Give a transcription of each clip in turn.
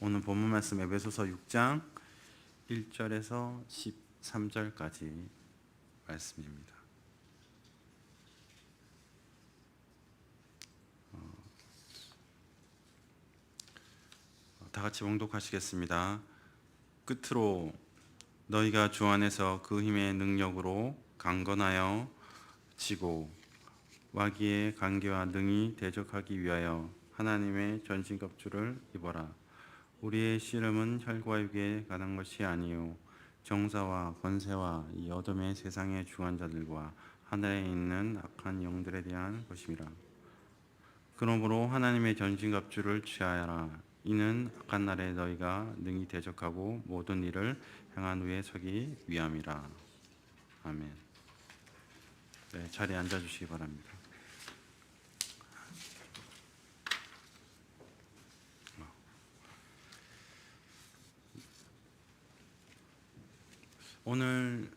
오늘 본문 말씀 에베소서 6장 1절에서 13절까지 말씀입니다. 다 같이 봉독하시겠습니다. 끝으로 너희가 주 안에서 그 힘의 능력으로 강건하여 지고 와기의 관계와 능히 대적하기 위하여 하나님의 전신갑주를 입어라. 우리의 씨름은 혈과 육에 관한 것이 아니요 정사와 권세와 이 어둠의 세상의 주관 자들과 하늘에 있는 악한 영들에 대한 것임이라. 그러므로 하나님의 전신갑주를 취하여라. 이는 악한 날에 너희가 능히 대적하고 모든 일을 행한 후에 서기 위함이라. 아멘. 네, 자리에 앉아주시기 바랍니다. 오늘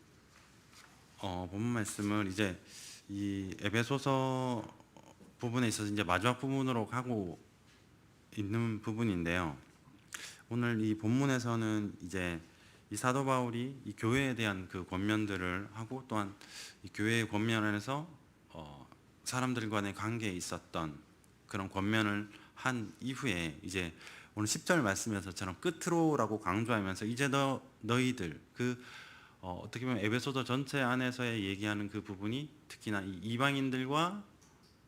본문 말씀을 이제 이 에베소서 부분에 있어서 이제 마지막 부분으로 가고 있는 부분인데요. 오늘 이 본문에서는 이제 이 사도 바울이 이 교회에 대한 그 권면들을 하고 또한 이 교회의 권면 안에서 사람들 간의 관계에 있었던 그런 권면을 한 이후에 이제 오늘 10절 말씀에서처럼 끝으로라고 강조하면서 이제 너희들 그 어떻게 보면 에베소서 전체 안에서의 얘기하는 그 부분이 특히나 이 이방인들과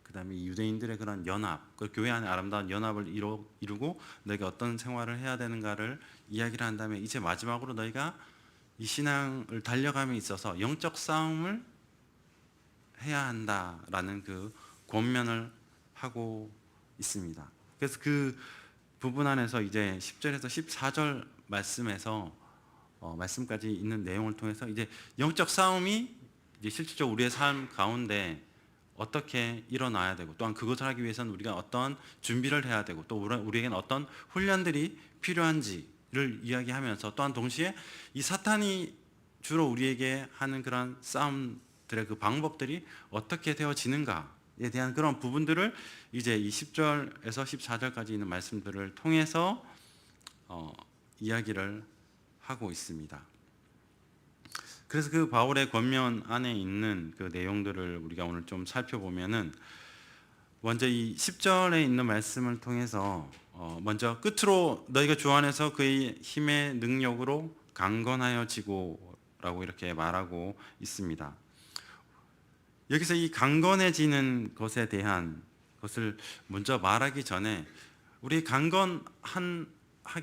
그다음에 유대인들의 그런 연합, 그 교회 안에 아름다운 연합을 이루고 너희가 어떤 생활을 해야 되는가를 이야기를 한 다음에 이제 마지막으로 너희가 이 신앙을 달려감에 있어서 영적 싸움을 해야 한다라는 그 권면을 하고 있습니다. 그래서 그 부분 안에서 이제 10절에서 14절 말씀에서 말씀까지 있는 내용을 통해서 이제 영적 싸움이 이제 실질적으로 우리의 삶 가운데 어떻게 일어나야 되고 또한 그것을 하기 위해서는 우리가 어떤 준비를 해야 되고 또 우리에게는 어떤 훈련들이 필요한지를 이야기하면서 또한 동시에 이 사탄이 주로 우리에게 하는 그런 싸움들의 그 방법들이 어떻게 되어지는가에 대한 그런 부분들을 이제 이 10절에서 14절까지 있는 말씀들을 통해서 이야기를 하고 있습니다. 그래서 그 바울의 권면 안에 있는 그 내용들을 우리가 오늘 좀 살펴보면은 먼저 이 10절에 있는 말씀을 통해서 먼저 끝으로 너희가 주 안에서 그의 힘의 능력으로 강건하여 지고라고 이렇게 말하고 있습니다. 여기서 이 강건해지는 것에 대한 것을 먼저 말하기 전에 우리 강건하게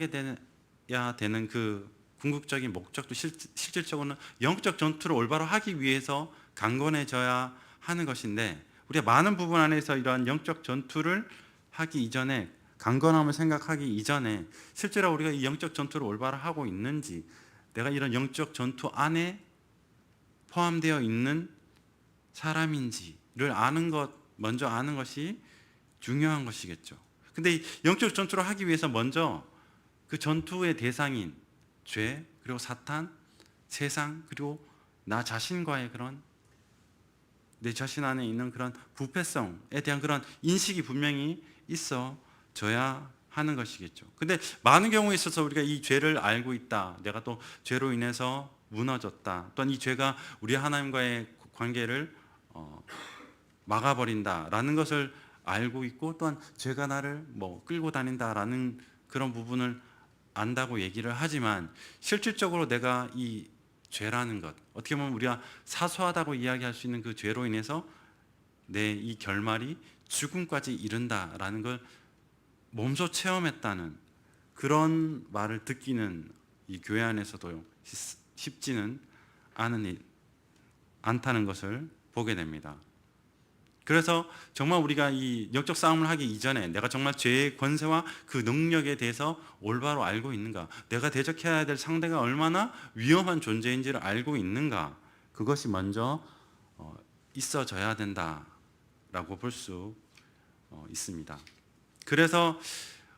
돼야 되는 그 궁극적인 목적도 실질적으로는 영적 전투를 올바로 하기 위해서 강건해져야 하는 것인데 우리가 많은 부분 안에서 이러한 영적 전투를 하기 이전에 강건함을 생각하기 이전에 실제로 우리가 이 영적 전투를 올바로 하고 있는지 내가 이런 영적 전투 안에 포함되어 있는 사람인지를 먼저 아는 것이 중요한 것이겠죠. 근데 이 영적 전투를 하기 위해서 먼저 그 전투의 대상인 죄, 그리고 사탄, 세상, 그리고 나 자신과의 그런 내 자신 안에 있는 그런 부패성에 대한 그런 인식이 분명히 있어져야 하는 것이겠죠. 근데 많은 경우에 있어서 우리가 이 죄를 알고 있다. 내가 또 죄로 인해서 무너졌다. 또한 이 죄가 우리 하나님과의 관계를 막아버린다라는 것을 알고 있고 또한 죄가 나를 끌고 다닌다라는 그런 부분을 안다고 얘기를 하지만 실질적으로 내가 이 죄라는 것 어떻게 보면 우리가 사소하다고 이야기할 수 있는 그 죄로 인해서 내 이 결말이 죽음까지 이른다라는 걸 몸소 체험했다는 그런 말을 듣기는 이 교회 안에서도 쉽지는 않다는 것을 보게 됩니다. 그래서 정말 우리가 이 영적 싸움을 하기 이전에 내가 정말 죄의 권세와 그 능력에 대해서 올바로 알고 있는가, 내가 대적해야 될 상대가 얼마나 위험한 존재인지를 알고 있는가, 그것이 먼저 있어져야 된다라고 볼 수 있습니다. 그래서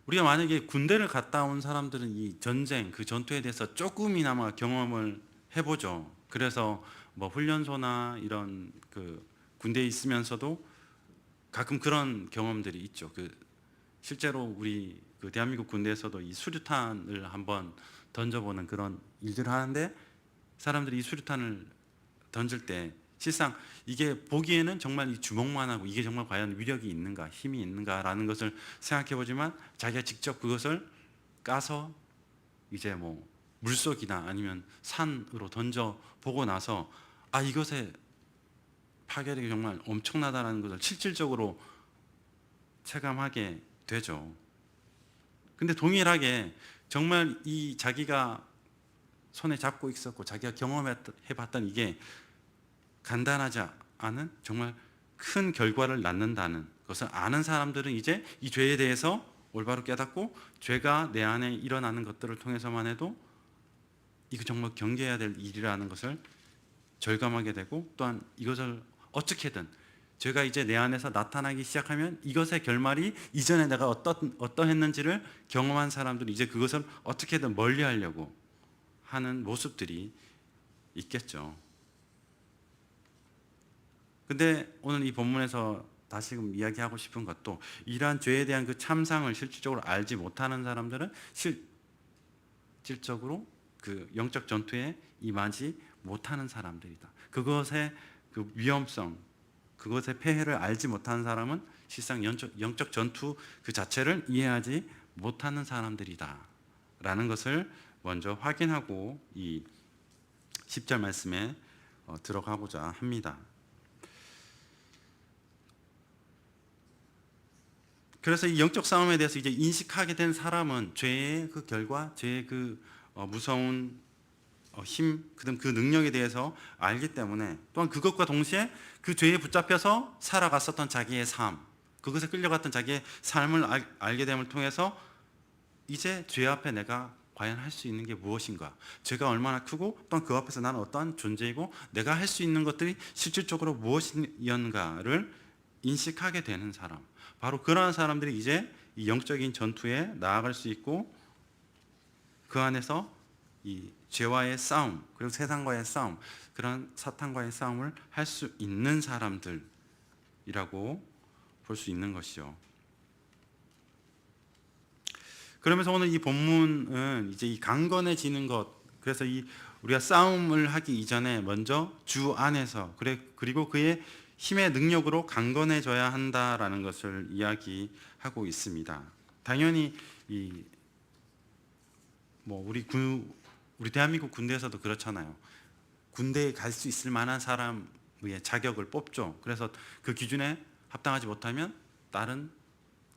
우리가 만약에 군대를 갔다 온 사람들은 이 전쟁, 그 전투에 대해서 조금이나마 경험을 해보죠. 그래서 훈련소나 이런 그 군대에 있으면서도 가끔 그런 경험들이 있죠. 실제로 우리 그 대한민국 군대에서도 이 수류탄을 한번 던져보는 그런 일들을 하는데, 사람들이 이 수류탄을 던질 때 실상 이게 보기에는 정말 이 주먹만 하고 이게 정말 과연 위력이 있는가, 힘이 있는가라는 것을 생각해 보지만, 자기가 직접 그것을 까서 이제 뭐 물속이나 아니면 산으로 던져 보고 나서 이것의 파괴력이 정말 엄청나다는 것을 실질적으로 체감하게 되죠. 근데 동일하게 정말 이 자기가 손에 잡고 있었고 자기가 경험해봤던 이게 간단하지 않은 정말 큰 결과를 낳는다는 것을 아는 사람들은 이제 이 죄에 대해서 올바로 깨닫고, 죄가 내 안에 일어나는 것들을 통해서만 해도 이거 정말 경계해야 될 일이라는 것을 절감하게 되고, 또한 이것을 어떻게든 죄가 이제 내 안에서 나타나기 시작하면 이것의 결말이 이전에 내가 어떠했는지를 경험한 사람들은 이제 그것을 어떻게든 멀리하려고 하는 모습들이 있겠죠. 근데 오늘 이 본문에서 다시금 이야기하고 싶은 것도, 이러한 죄에 대한 그 참상을 실질적으로 알지 못하는 사람들은 실질적으로 그 영적 전투에 임하지 못하는 사람들이다. 그것의 그 위험성, 그것의 폐해를 알지 못하는 사람은 실상 영적 전투 그 자체를 이해하지 못하는 사람들이다 라는 것을 먼저 확인하고 이 10절 말씀에 들어가고자 합니다. 그래서 이 영적 싸움에 대해서 이제 인식하게 된 사람은 죄의 그 결과, 죄의 그 무서운 힘, 그 능력에 대해서 알기 때문에, 또한 그것과 동시에 그 죄에 붙잡혀서 살아갔었던 자기의 삶, 그것에 끌려갔던 자기의 삶을 알게 됨을 통해서 이제 죄 앞에 내가 과연 할 수 있는 게 무엇인가, 죄가 얼마나 크고 또한 그 앞에서 나는 어떠한 존재이고 내가 할 수 있는 것들이 실질적으로 무엇이었는가를 인식하게 되는 사람, 바로 그러한 사람들이 이제 이 영적인 전투에 나아갈 수 있고, 그 안에서 이 죄와의 싸움, 그리고 세상과의 싸움, 그런 사탄과의 싸움을 할 수 있는 사람들이라고 볼 수 있는 것이죠. 그러면서 오늘 이 본문은 이제 이 강건해지는 것, 그래서 이 우리가 싸움을 하기 이전에 먼저 주 안에서 그리고 그의 힘의 능력으로 강건해져야 한다라는 것을 이야기하고 있습니다. 당연히 우리 대한민국 군대에서도 그렇잖아요. 군대에 갈 수 있을 만한 사람의 자격을 뽑죠. 그래서 그 기준에 합당하지 못하면 다른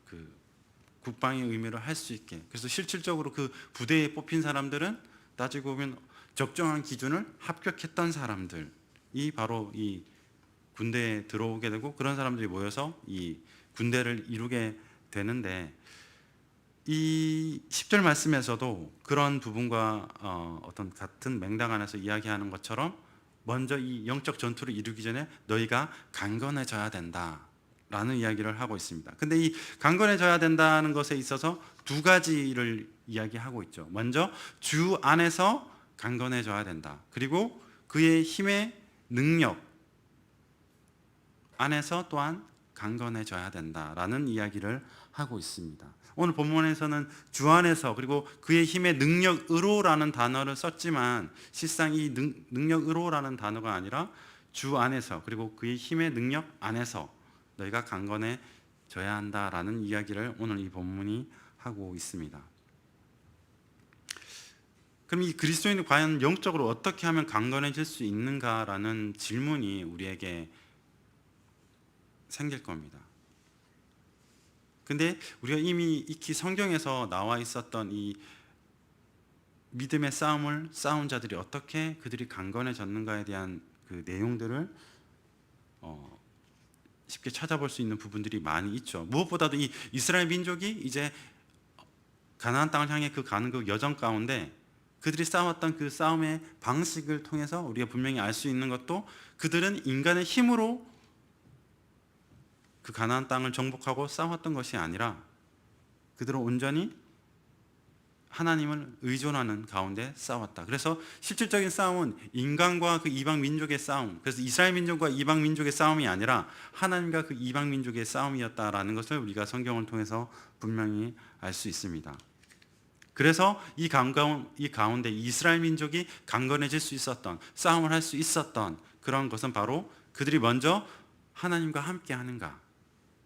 그 국방의 의무를 할 수 있게. 그래서 실질적으로 그 부대에 뽑힌 사람들은 따지고 보면 적정한 기준을 합격했던 사람들이 바로 이 군대에 들어오게 되고, 그런 사람들이 모여서 이 군대를 이루게 되는데, 이 10절 말씀에서도 그런 부분과 어떤 같은 맥락 안에서 이야기하는 것처럼 먼저 이 영적 전투를 이루기 전에 너희가 강건해져야 된다라는 이야기를 하고 있습니다. 근데 이 강건해져야 된다는 것에 있어서 두 가지를 이야기하고 있죠. 먼저 주 안에서 강건해져야 된다. 그리고 그의 힘의 능력 안에서 또한 강건해져야 된다라는 이야기를 하고 있습니다. 오늘 본문에서는 주 안에서 그리고 그의 힘의 능력으로라는 단어를 썼지만, 실상 이 능력으로라는 단어가 아니라 주 안에서 그리고 그의 힘의 능력 안에서 너희가 강건해져야 한다라는 이야기를 오늘 이 본문이 하고 있습니다. 그럼 이 그리스도인이 과연 영적으로 어떻게 하면 강건해질 수 있는가라는 질문이 우리에게 생길 겁니다. 근데 우리가 이미 익히 성경에서 나와 있었던 이 믿음의 싸움을 싸운 자들이 어떻게 그들이 강건해졌는가에 대한 그 내용들을 쉽게 찾아볼 수 있는 부분들이 많이 있죠. 무엇보다도 이 이스라엘 민족이 이제 가나안 땅을 향해 가는 그 여정 가운데 그들이 싸웠던 그 싸움의 방식을 통해서 우리가 분명히 알 수 있는 것도, 그들은 인간의 힘으로 그 가나안 땅을 정복하고 싸웠던 것이 아니라, 그들은 온전히 하나님을 의존하는 가운데 싸웠다. 그래서 실질적인 싸움은 인간과 그 이방 민족의 싸움, 그래서 이스라엘 민족과 이방 민족의 싸움이 아니라 하나님과 그 이방 민족의 싸움이었다라는 것을 우리가 성경을 통해서 분명히 알 수 있습니다. 그래서 이 가운데 이스라엘 민족이 강건해질 수 있었던, 싸움을 할 수 있었던 그런 것은 바로 그들이 먼저 하나님과 함께 하는가.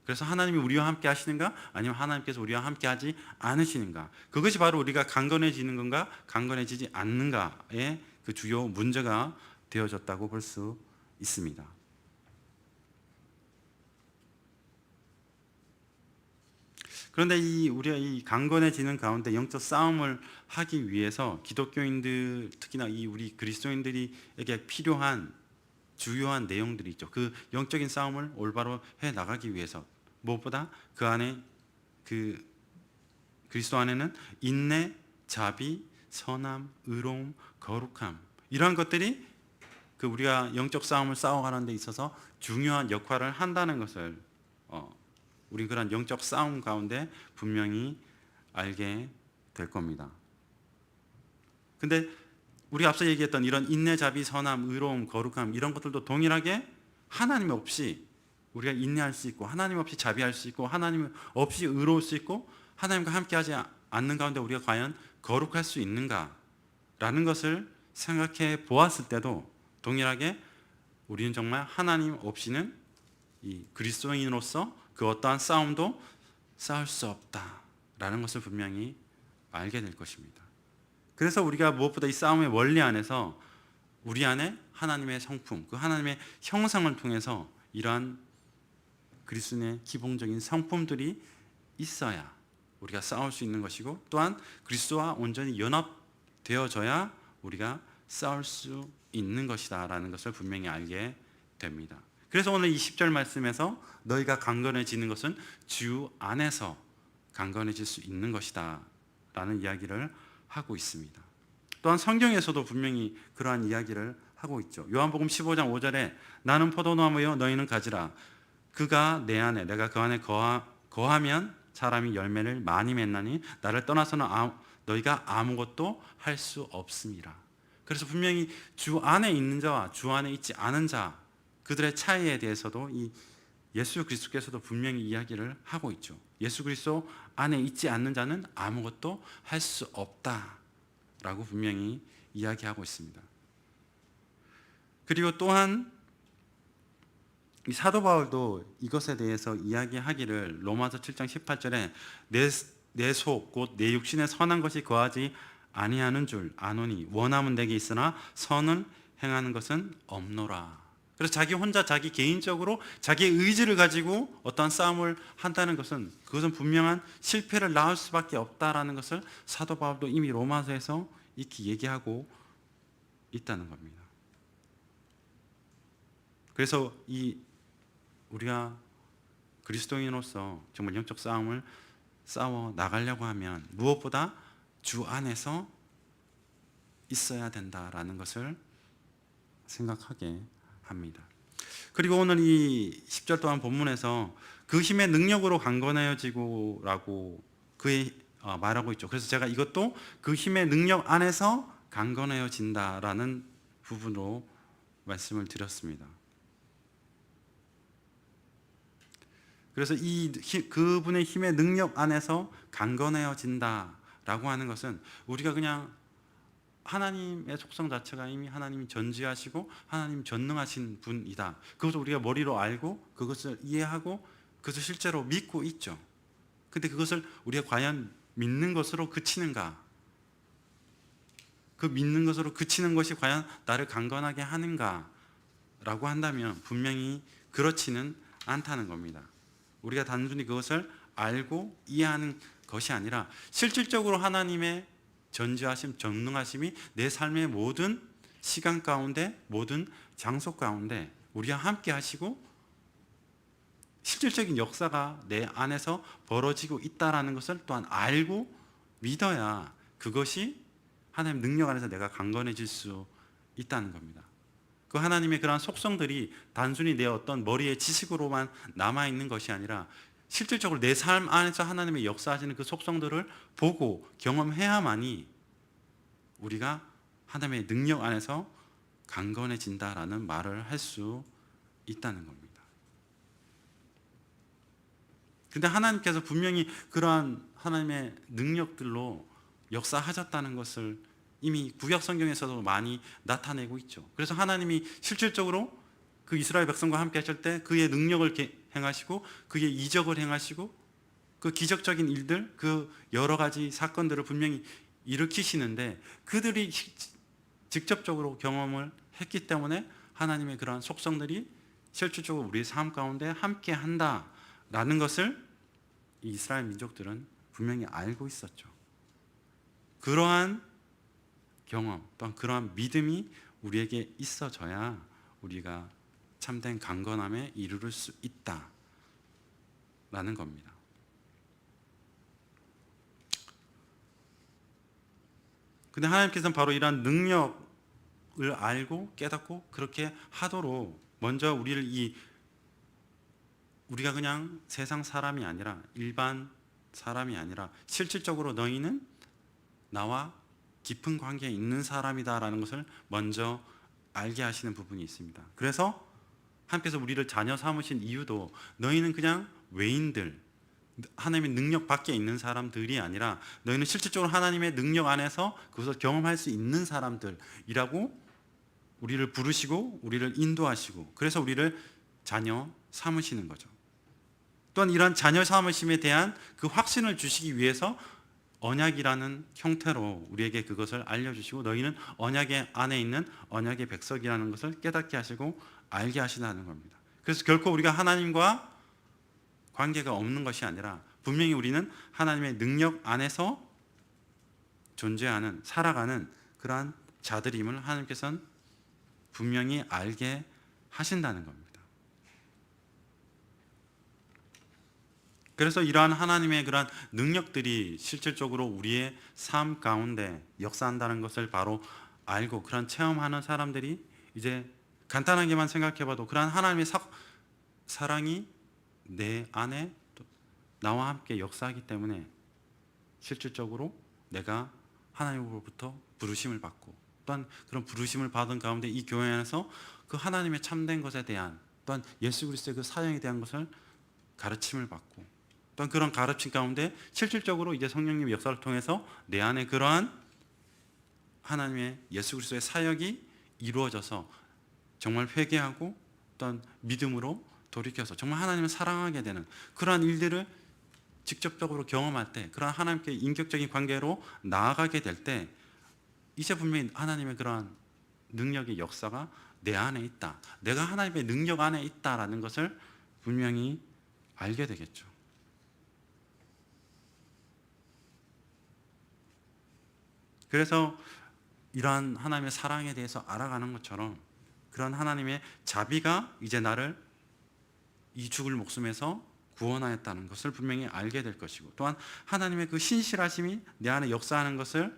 그래서 하나님이 우리와 함께 하시는가, 아니면 하나님께서 우리와 함께 하지 않으시는가. 그것이 바로 우리가 강건해지는 건가, 강건해지지 않는가의 그 주요 문제가 되어졌다고 볼 수 있습니다. 그런데 우리가 이 강건해지는 가운데 영적 싸움을 하기 위해서 기독교인들, 특히나 우리 그리스도인들에게 필요한 주요한 내용들이 있죠. 그 영적인 싸움을 올바로 해 나가기 위해서 무엇보다 그 안에 그리스도 안에는 인내, 자비, 선함, 의로움, 거룩함, 이러한 것들이 우리가 영적 싸움을 싸워가는 데 있어서 중요한 역할을 한다는 것을 우리 그런 영적 싸움 가운데 분명히 알게 될 겁니다. 근데 우리가 앞서 얘기했던 이런 인내, 자비, 선함, 의로움, 거룩함, 이런 것들도 동일하게 하나님 없이 우리가 인내할 수 있고, 하나님 없이 자비할 수 있고, 하나님 없이 의로울 수 있고, 하나님과 함께하지 않는 가운데 우리가 과연 거룩할 수 있는가라는 것을 생각해 보았을 때도 동일하게 우리는 정말 하나님 없이는 이 그리스도인으로서 그 어떠한 싸움도 싸울 수 없다라는 것을 분명히 알게 될 것입니다. 그래서 우리가 무엇보다 이 싸움의 원리 안에서 우리 안에 하나님의 성품, 그 하나님의 형상을 통해서 이러한 그리스도인의 기본적인 성품들이 있어야 우리가 싸울 수 있는 것이고, 또한 그리스도와 온전히 연합되어져야 우리가 싸울 수 있는 것이다 라는 것을 분명히 알게 됩니다. 그래서 오늘 이 10절 말씀에서 너희가 강건해지는 것은 주 안에서 강건해질 수 있는 것이다 라는 이야기를 하고 있습니다. 또한 성경에서도 분명히 그러한 이야기를 하고 있죠. 요한복음 15장 5절에 나는 포도나무요 너희는 가지라. 그가 내 안에 내가 그 안에 거하면 사람이 열매를 많이 맺나니 나를 떠나서는 너희가 아무것도 할 수 없음이라. 그래서 분명히 주 안에 있는 자와 주 안에 있지 않은 자, 그들의 차이에 대해서도 이 예수 그리스도께서도 분명히 이야기를 하고 있죠. 예수 그리스도 안에 있지 않는 자는 아무것도 할 수 없다라고 분명히 이야기하고 있습니다. 그리고 또한 이 사도 바울도 이것에 대해서 이야기하기를 로마서 7장 18절에 내 속 곧 내 육신에 선한 것이 거하지 아니하는 줄 아노니 원함은 내게 있으나 선을 행하는 것은 없노라. 그래서 자기 혼자 자기 개인적으로 자기의 의지를 가지고 어떠한 싸움을 한다는 것은 그것은 분명한 실패를 낳을 수밖에 없다라는 것을 사도 바울도 이미 로마서에서 이렇게 얘기하고 있다는 겁니다. 그래서 우리가 그리스도인으로서 정말 영적 싸움을 싸워 나가려고 하면 무엇보다 주 안에서 있어야 된다라는 것을 생각하게 합니다. 그리고 오늘 이 10절 또한 본문에서 그 힘의 능력으로 강건해지고 라고 말하고 있죠. 그래서 제가 이것도 그 힘의 능력 안에서 강건해진다라는 부분으로 말씀을 드렸습니다. 그래서 그분의 힘의 능력 안에서 강건해진다라고 하는 것은 우리가 그냥 하나님의 속성 자체가 이미 하나님이 전지하시고 하나님 전능하신 분이다. 그것을 우리가 머리로 알고 그것을 이해하고 그것을 실제로 믿고 있죠. 근데 그것을 우리가 과연 믿는 것으로 그치는가? 그 믿는 것으로 그치는 것이 과연 나를 강건하게 하는가? 라고 한다면 분명히 그렇지는 않다는 겁니다. 우리가 단순히 그것을 알고 이해하는 것이 아니라 실질적으로 하나님의 전지하심, 전능하심이 내 삶의 모든 시간 가운데, 모든 장소 가운데 우리와 함께 하시고 실질적인 역사가 내 안에서 벌어지고 있다는 것을 또한 알고 믿어야 그것이 하나님의 능력 안에서 내가 강건해질 수 있다는 겁니다. 그 하나님의 그러한 속성들이 단순히 내 어떤 머리의 지식으로만 남아있는 것이 아니라 실질적으로 내 삶 안에서 하나님의 역사하시는 그 속성들을 보고 경험해야만이 우리가 하나님의 능력 안에서 강건해진다라는 말을 할 수 있다는 겁니다. 근데 하나님께서 분명히 그러한 하나님의 능력들로 역사하셨다는 것을 이미 구약 성경에서도 많이 나타내고 있죠. 그래서 하나님이 실질적으로 그 이스라엘 백성과 함께 하실 때 그의 능력을 행하시고 그의 이적을 행하시고 그 기적적인 일들, 그 여러 가지 사건들을 분명히 일으키시는데 그들이 직접적으로 경험을 했기 때문에 하나님의 그러한 속성들이 실질적으로 우리의 삶 가운데 함께 한다라는 것을 이 이스라엘 민족들은 분명히 알고 있었죠. 그러한 경험 또한 그러한 믿음이 우리에게 있어져야 우리가 참된 강건함에 이르를 수 있다라는 겁니다. 근데 하나님께서는 바로 이러한 능력을 알고 깨닫고 그렇게 하도록 먼저 우리가 그냥 세상 사람이 아니라 일반 사람이 아니라 실질적으로 너희는 나와 깊은 관계에 있는 사람이다라는 것을 먼저 알게 하시는 부분이 있습니다. 그래서 하나님께서 우리를 자녀 삼으신 이유도 너희는 그냥 외인들, 하나님의 능력 밖에 있는 사람들이 아니라 너희는 실질적으로 하나님의 능력 안에서 그것을 경험할 수 있는 사람들이라고 우리를 부르시고 우리를 인도하시고 그래서 우리를 자녀 삼으시는 거죠. 또한 이러한 자녀 삼으심에 대한 그 확신을 주시기 위해서 언약이라는 형태로 우리에게 그것을 알려주시고 너희는 언약의 안에 있는 언약의 백성이라는 것을 깨닫게 하시고 알게 하시는 겁니다. 그래서 결코 우리가 하나님과 관계가 없는 것이 아니라 분명히 우리는 하나님의 능력 안에서 존재하는 살아가는 그러한 자들임을 하나님께서는 분명히 알게 하신다는 겁니다. 그래서 이러한 하나님의 그러한 능력들이 실질적으로 우리의 삶 가운데 역사한다는 것을 바로 알고 그런 체험하는 사람들이 이제 간단하게만 생각해봐도 그러한 하나님의 사랑이 내 안에 나와 함께 역사하기 때문에 실질적으로 내가 하나님으로부터 부르심을 받고 또한 그런 부르심을 받은 가운데 이 교회 안에서 그 하나님의 참된 것에 대한 또한 예수 그리스도의 그 사역에 대한 것을 가르침을 받고 또한 그런 가르침 가운데 실질적으로 이제 성령님의 역사를 통해서 내 안에 그러한 하나님의 예수 그리스도의 사역이 이루어져서 정말 회개하고 또한 믿음으로 돌이켜서 정말 하나님을 사랑하게 되는 그러한 일들을 직접적으로 경험할 때 그러한 하나님께 인격적인 관계로 나아가게 될 때 이제 분명히 하나님의 그러한 능력의 역사가 내 안에 있다. 내가 하나님의 능력 안에 있다라는 것을 분명히 알게 되겠죠. 그래서 이러한 하나님의 사랑에 대해서 알아가는 것처럼 그런 하나님의 자비가 이제 나를 이 죽을 목숨에서 구원하였다는 것을 분명히 알게 될 것이고 또한 하나님의 그 신실하심이 내 안에 역사하는 것을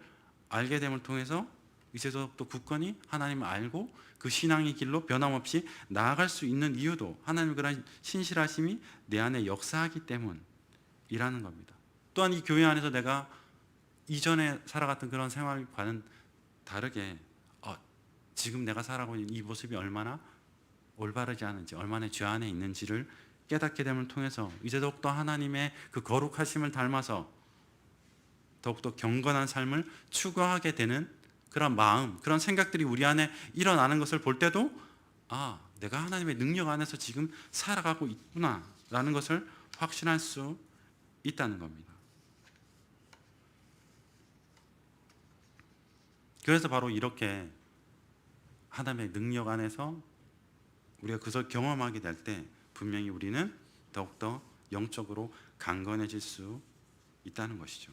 알게 됨을 통해서 이제 더욱더 굳건히 하나님을 알고 그 신앙의 길로 변함없이 나아갈 수 있는 이유도 하나님의 그런 신실하심이 내 안에 역사하기 때문이라는 겁니다. 또한 이 교회 안에서 내가 이전에 살아갔던 그런 생활과는 다르게 지금 내가 살아가고 있는 이 모습이 얼마나 올바르지 않은지 얼마나 죄 안에 있는지를 깨닫게 됨을 통해서 이제 더욱더 하나님의 그 거룩하심을 닮아서 더욱더 경건한 삶을 추구하게 되는 그런 마음, 그런 생각들이 우리 안에 일어나는 것을 볼 때도 내가 하나님의 능력 안에서 지금 살아가고 있구나 라는 것을 확신할 수 있다는 겁니다. 그래서 바로 이렇게 하나님의 능력 안에서 우리가 그것을 경험하게 될 때 분명히 우리는 더욱더 영적으로 강건해질 수 있다는 것이죠.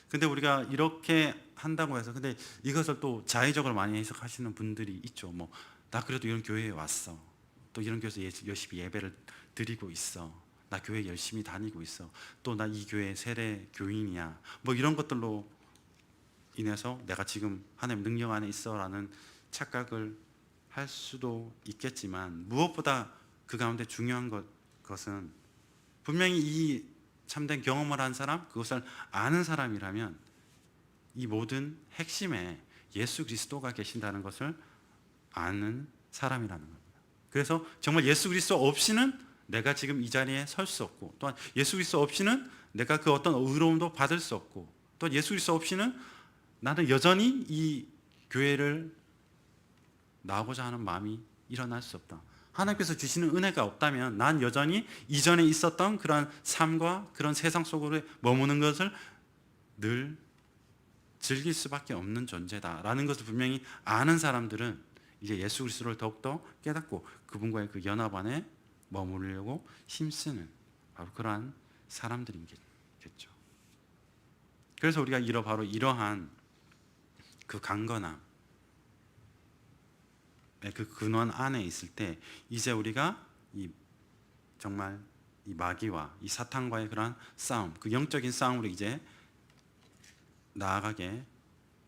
근데 우리가 이렇게 한다고 해서 근데 이것을 또 자의적으로 많이 해석하시는 분들이 있죠. 나 그래도 이런 교회에 왔어. 또 이런 교회에서 열심히 예배를 드리고 있어. 나 교회 열심히 다니고 있어. 또 나 이 교회 세례 교인이야. 이런 것들로 인해서 내가 지금 하나님 능력 안에 있어라는 착각을 수도 있겠지만 무엇보다 그 가운데 중요한 것은 분명히 이 참된 경험을 한 사람, 그것을 아는 사람이라면 이 모든 핵심에 예수 그리스도가 계신다는 것을 아는 사람이라는 겁니다. 그래서 정말 예수 그리스도 없이는 내가 지금 이 자리에 설 수 없고, 또한 예수 그리스도 없이는 내가 그 어떤 의로움도 받을 수 없고, 또 예수 그리스도 없이는 나는 여전히 이 교회를 나오고자 하는 마음이 일어날 수 없다. 하나님께서 주시는 은혜가 없다면 난 여전히 이전에 있었던 그런 삶과 그런 세상 속으로 머무는 것을 늘 즐길 수밖에 없는 존재다라는 것을 분명히 아는 사람들은 이제 예수 그리스도를 더욱더 깨닫고 그분과의 그 연합 안에 머무르려고 힘쓰는 바로 그러한 사람들이겠죠. 그래서 우리가 바로 이러한 그 강건함, 그 근원 안에 있을 때 이제 우리가 정말 이 마귀와 이 사탄과의 그러한 싸움, 그 영적인 싸움으로 이제 나아가게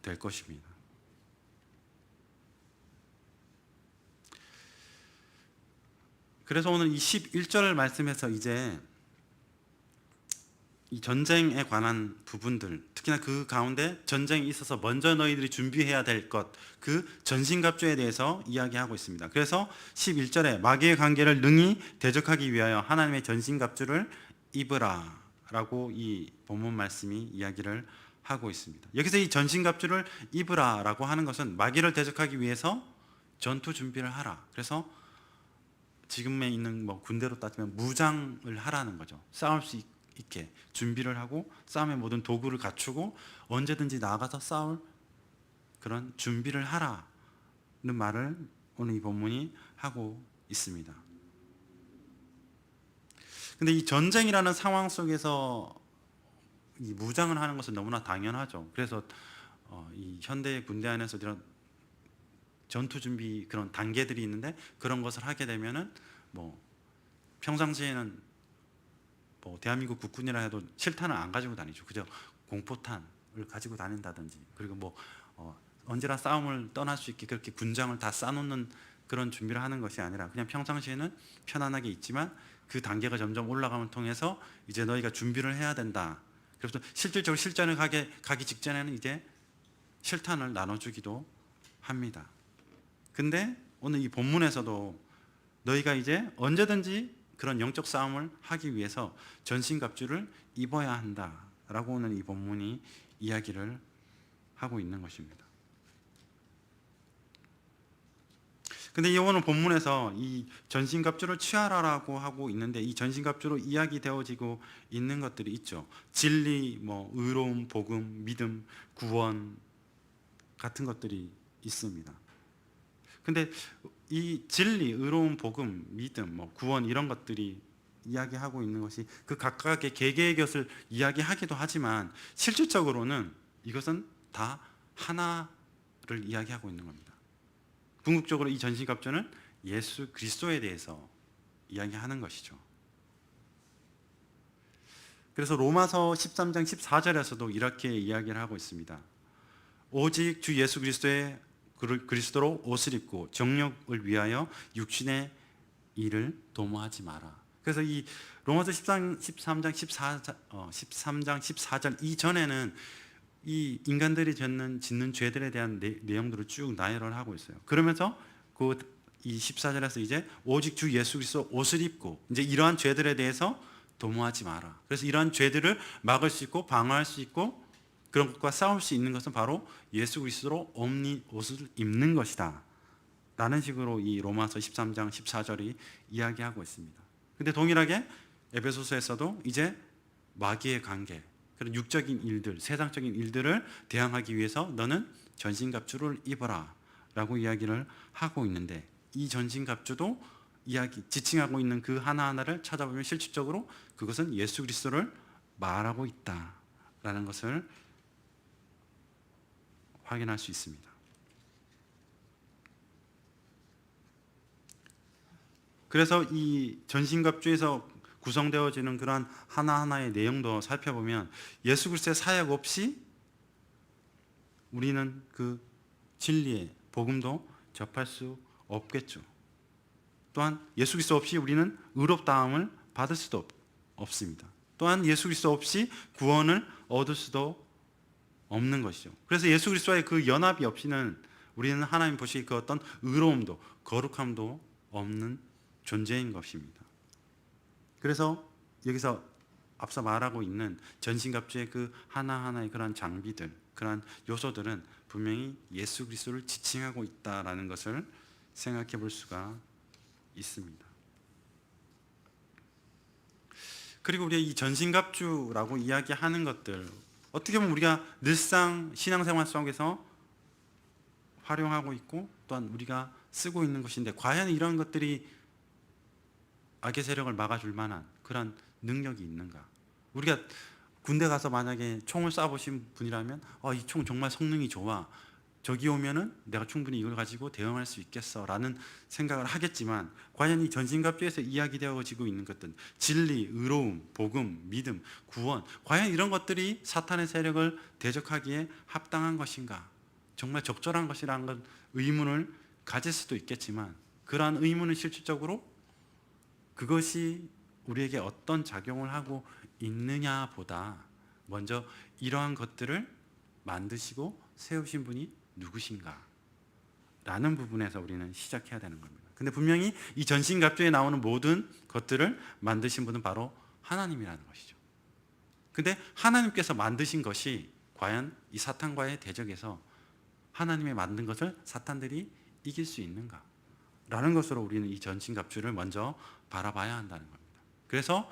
될 것입니다. 그래서 오늘 이 11절 말씀에서 이제 이 전쟁에 관한 부분들, 특히나 그 가운데 전쟁이 있어서 먼저 너희들이 준비해야 될 것, 그 전신갑주에 대해서 이야기하고 있습니다. 그래서 11절에 마귀의 관계를 능히 대적하기 위하여 하나님의 전신갑주를 입으라 라고 이 본문 말씀이 이야기를 하고 있습니다. 여기서 이 전신갑주를 입으라 라고 하는 것은 마귀를 대적하기 위해서 전투 준비를 하라. 그래서 지금에 있는 군대로 따지면 무장을 하라는 거죠. 싸울 수 있게 준비를 하고 싸움의 모든 도구를 갖추고 언제든지 나가서 싸울 그런 준비를 하라는 말을 오늘 이 본문이 하고 있습니다. 근데 이 전쟁이라는 상황 속에서 이 무장을 하는 것은 너무나 당연하죠. 그래서 이 현대 군대 안에서 이런 전투 준비 그런 단계들이 있는데 그런 것을 하게 되면은 평상시에는 대한민국 국군이라 해도 실탄을 안 가지고 다니죠. 그저 공포탄을 가지고 다닌다든지, 그리고 언제나 싸움을 떠날 수 있게 그렇게 군장을 다 싸놓는 그런 준비를 하는 것이 아니라 그냥 평상시에는 편안하게 있지만 그 단계가 점점 올라감을 통해서 이제 너희가 준비를 해야 된다. 그래서 실질적으로 실전을 가기 직전에는 이제 실탄을 나눠주기도 합니다. 근데 오늘 이 본문에서도 너희가 이제 언제든지 그런 영적 싸움을 하기 위해서 전신갑주를 입어야 한다라고 오늘 이 본문이 이야기를 하고 있는 것입니다. 근데 이 오늘 본문에서 이 전신갑주를 취하라라고 하고 있는데 이 전신갑주로 이야기되어지고 있는 것들이 있죠. 진리, 의로움, 복음, 믿음, 구원 같은 것들이 있습니다. 근데 이 진리, 의로움, 복음, 믿음, 구원 이런 것들이 이야기하고 있는 것이 그 각각의 개개의 것을 이야기하기도 하지만 실질적으로는 이것은 다 하나를 이야기하고 있는 겁니다. 궁극적으로 이 전신갑주는 예수 그리스도에 대해서 이야기하는 것이죠. 그래서 로마서 13장 14절에서도 이렇게 이야기를 하고 있습니다. 오직 주 예수 그리스도로 옷을 입고 정욕을 위하여 육신의 일을 도모하지 마라. 그래서 이 로마서 13장 14절 이전에는 이 인간들이 짓는 죄들에 대한 내용들을 쭉 나열을 하고 있어요. 그러면서 이 14절에서 이제 오직 주 예수 그리스도 옷을 입고 이제 이러한 죄들에 대해서 도모하지 마라. 그래서 이러한 죄들을 막을 수 있고 방어할 수 있고 그런 것과 싸울 수 있는 것은 바로 예수 그리스도로 옷을 입는 것이다 라는 식으로 이 로마서 13장 14절이 이야기하고 있습니다. 근데 동일하게 에베소서에서도 이제 마귀의 관계, 그런 육적인 일들, 세상적인 일들을 대항하기 위해서 너는 전신갑주를 입어라 라고 이야기를 하고 있는데 이 전신갑주도 지칭하고 있는 그 하나하나를 찾아보면 실질적으로 그것은 예수 그리스도를 말하고 있다라는 것을 확인할 수 있습니다. 그래서 이 전신갑주에서 구성되어지는 그러한 하나하나의 내용도 살펴보면 예수 그리스도의 사역 없이 우리는 그 진리의 복음도 접할 수 없겠죠. 또한 예수 그리스도 없이 우리는 의롭다함을 받을 수도 없습니다. 또한 예수 그리스도 없이 구원을 얻을 수도 없는 것이죠. 그래서 예수 그리스도와의 그 연합이 없이는 우리는 하나님 보시기 그 어떤 의로움도 거룩함도 없는 존재인 것입니다. 그래서 여기서 앞서 말하고 있는 전신갑주의 그 하나하나의 그런 장비들, 그런 요소들은 분명히 예수 그리스도를 지칭하고 있다라는 것을 생각해 볼 수가 있습니다. 그리고 우리가 이 전신갑주라고 이야기하는 것들, 어떻게 보면 우리가 늘상 신앙생활 속에서 활용하고 있고 또한 우리가 쓰고 있는 것인데, 과연 이런 것들이 악의 세력을 막아줄 만한 그런 능력이 있는가? 우리가 군대 가서 만약에 총을 쏴보신 분이라면 이 총 정말 성능이 좋아, 저기 오면은 내가 충분히 이걸 가지고 대응할 수 있겠어 라는 생각을 하겠지만, 과연 이 전신갑주에서 이야기되어지고 있는 것들, 진리, 의로움, 복음, 믿음, 구원, 과연 이런 것들이 사탄의 세력을 대적하기에 합당한 것인가, 정말 적절한 것이라는 건 의문을 가질 수도 있겠지만, 그러한 의문은 실질적으로 그것이 우리에게 어떤 작용을 하고 있느냐보다 먼저 이러한 것들을 만드시고 세우신 분이 누구신가 라는 부분에서 우리는 시작해야 되는 겁니다. 근데 분명히 이 전신갑주에 나오는 모든 것들을 만드신 분은 바로 하나님이라는 것이죠. 근데 하나님께서 만드신 것이 과연 이 사탄과의 대적에서 하나님이 만든 것을 사탄들이 이길 수 있는가 라는 것으로 우리는 이 전신갑주를 먼저 바라봐야 한다는 겁니다. 그래서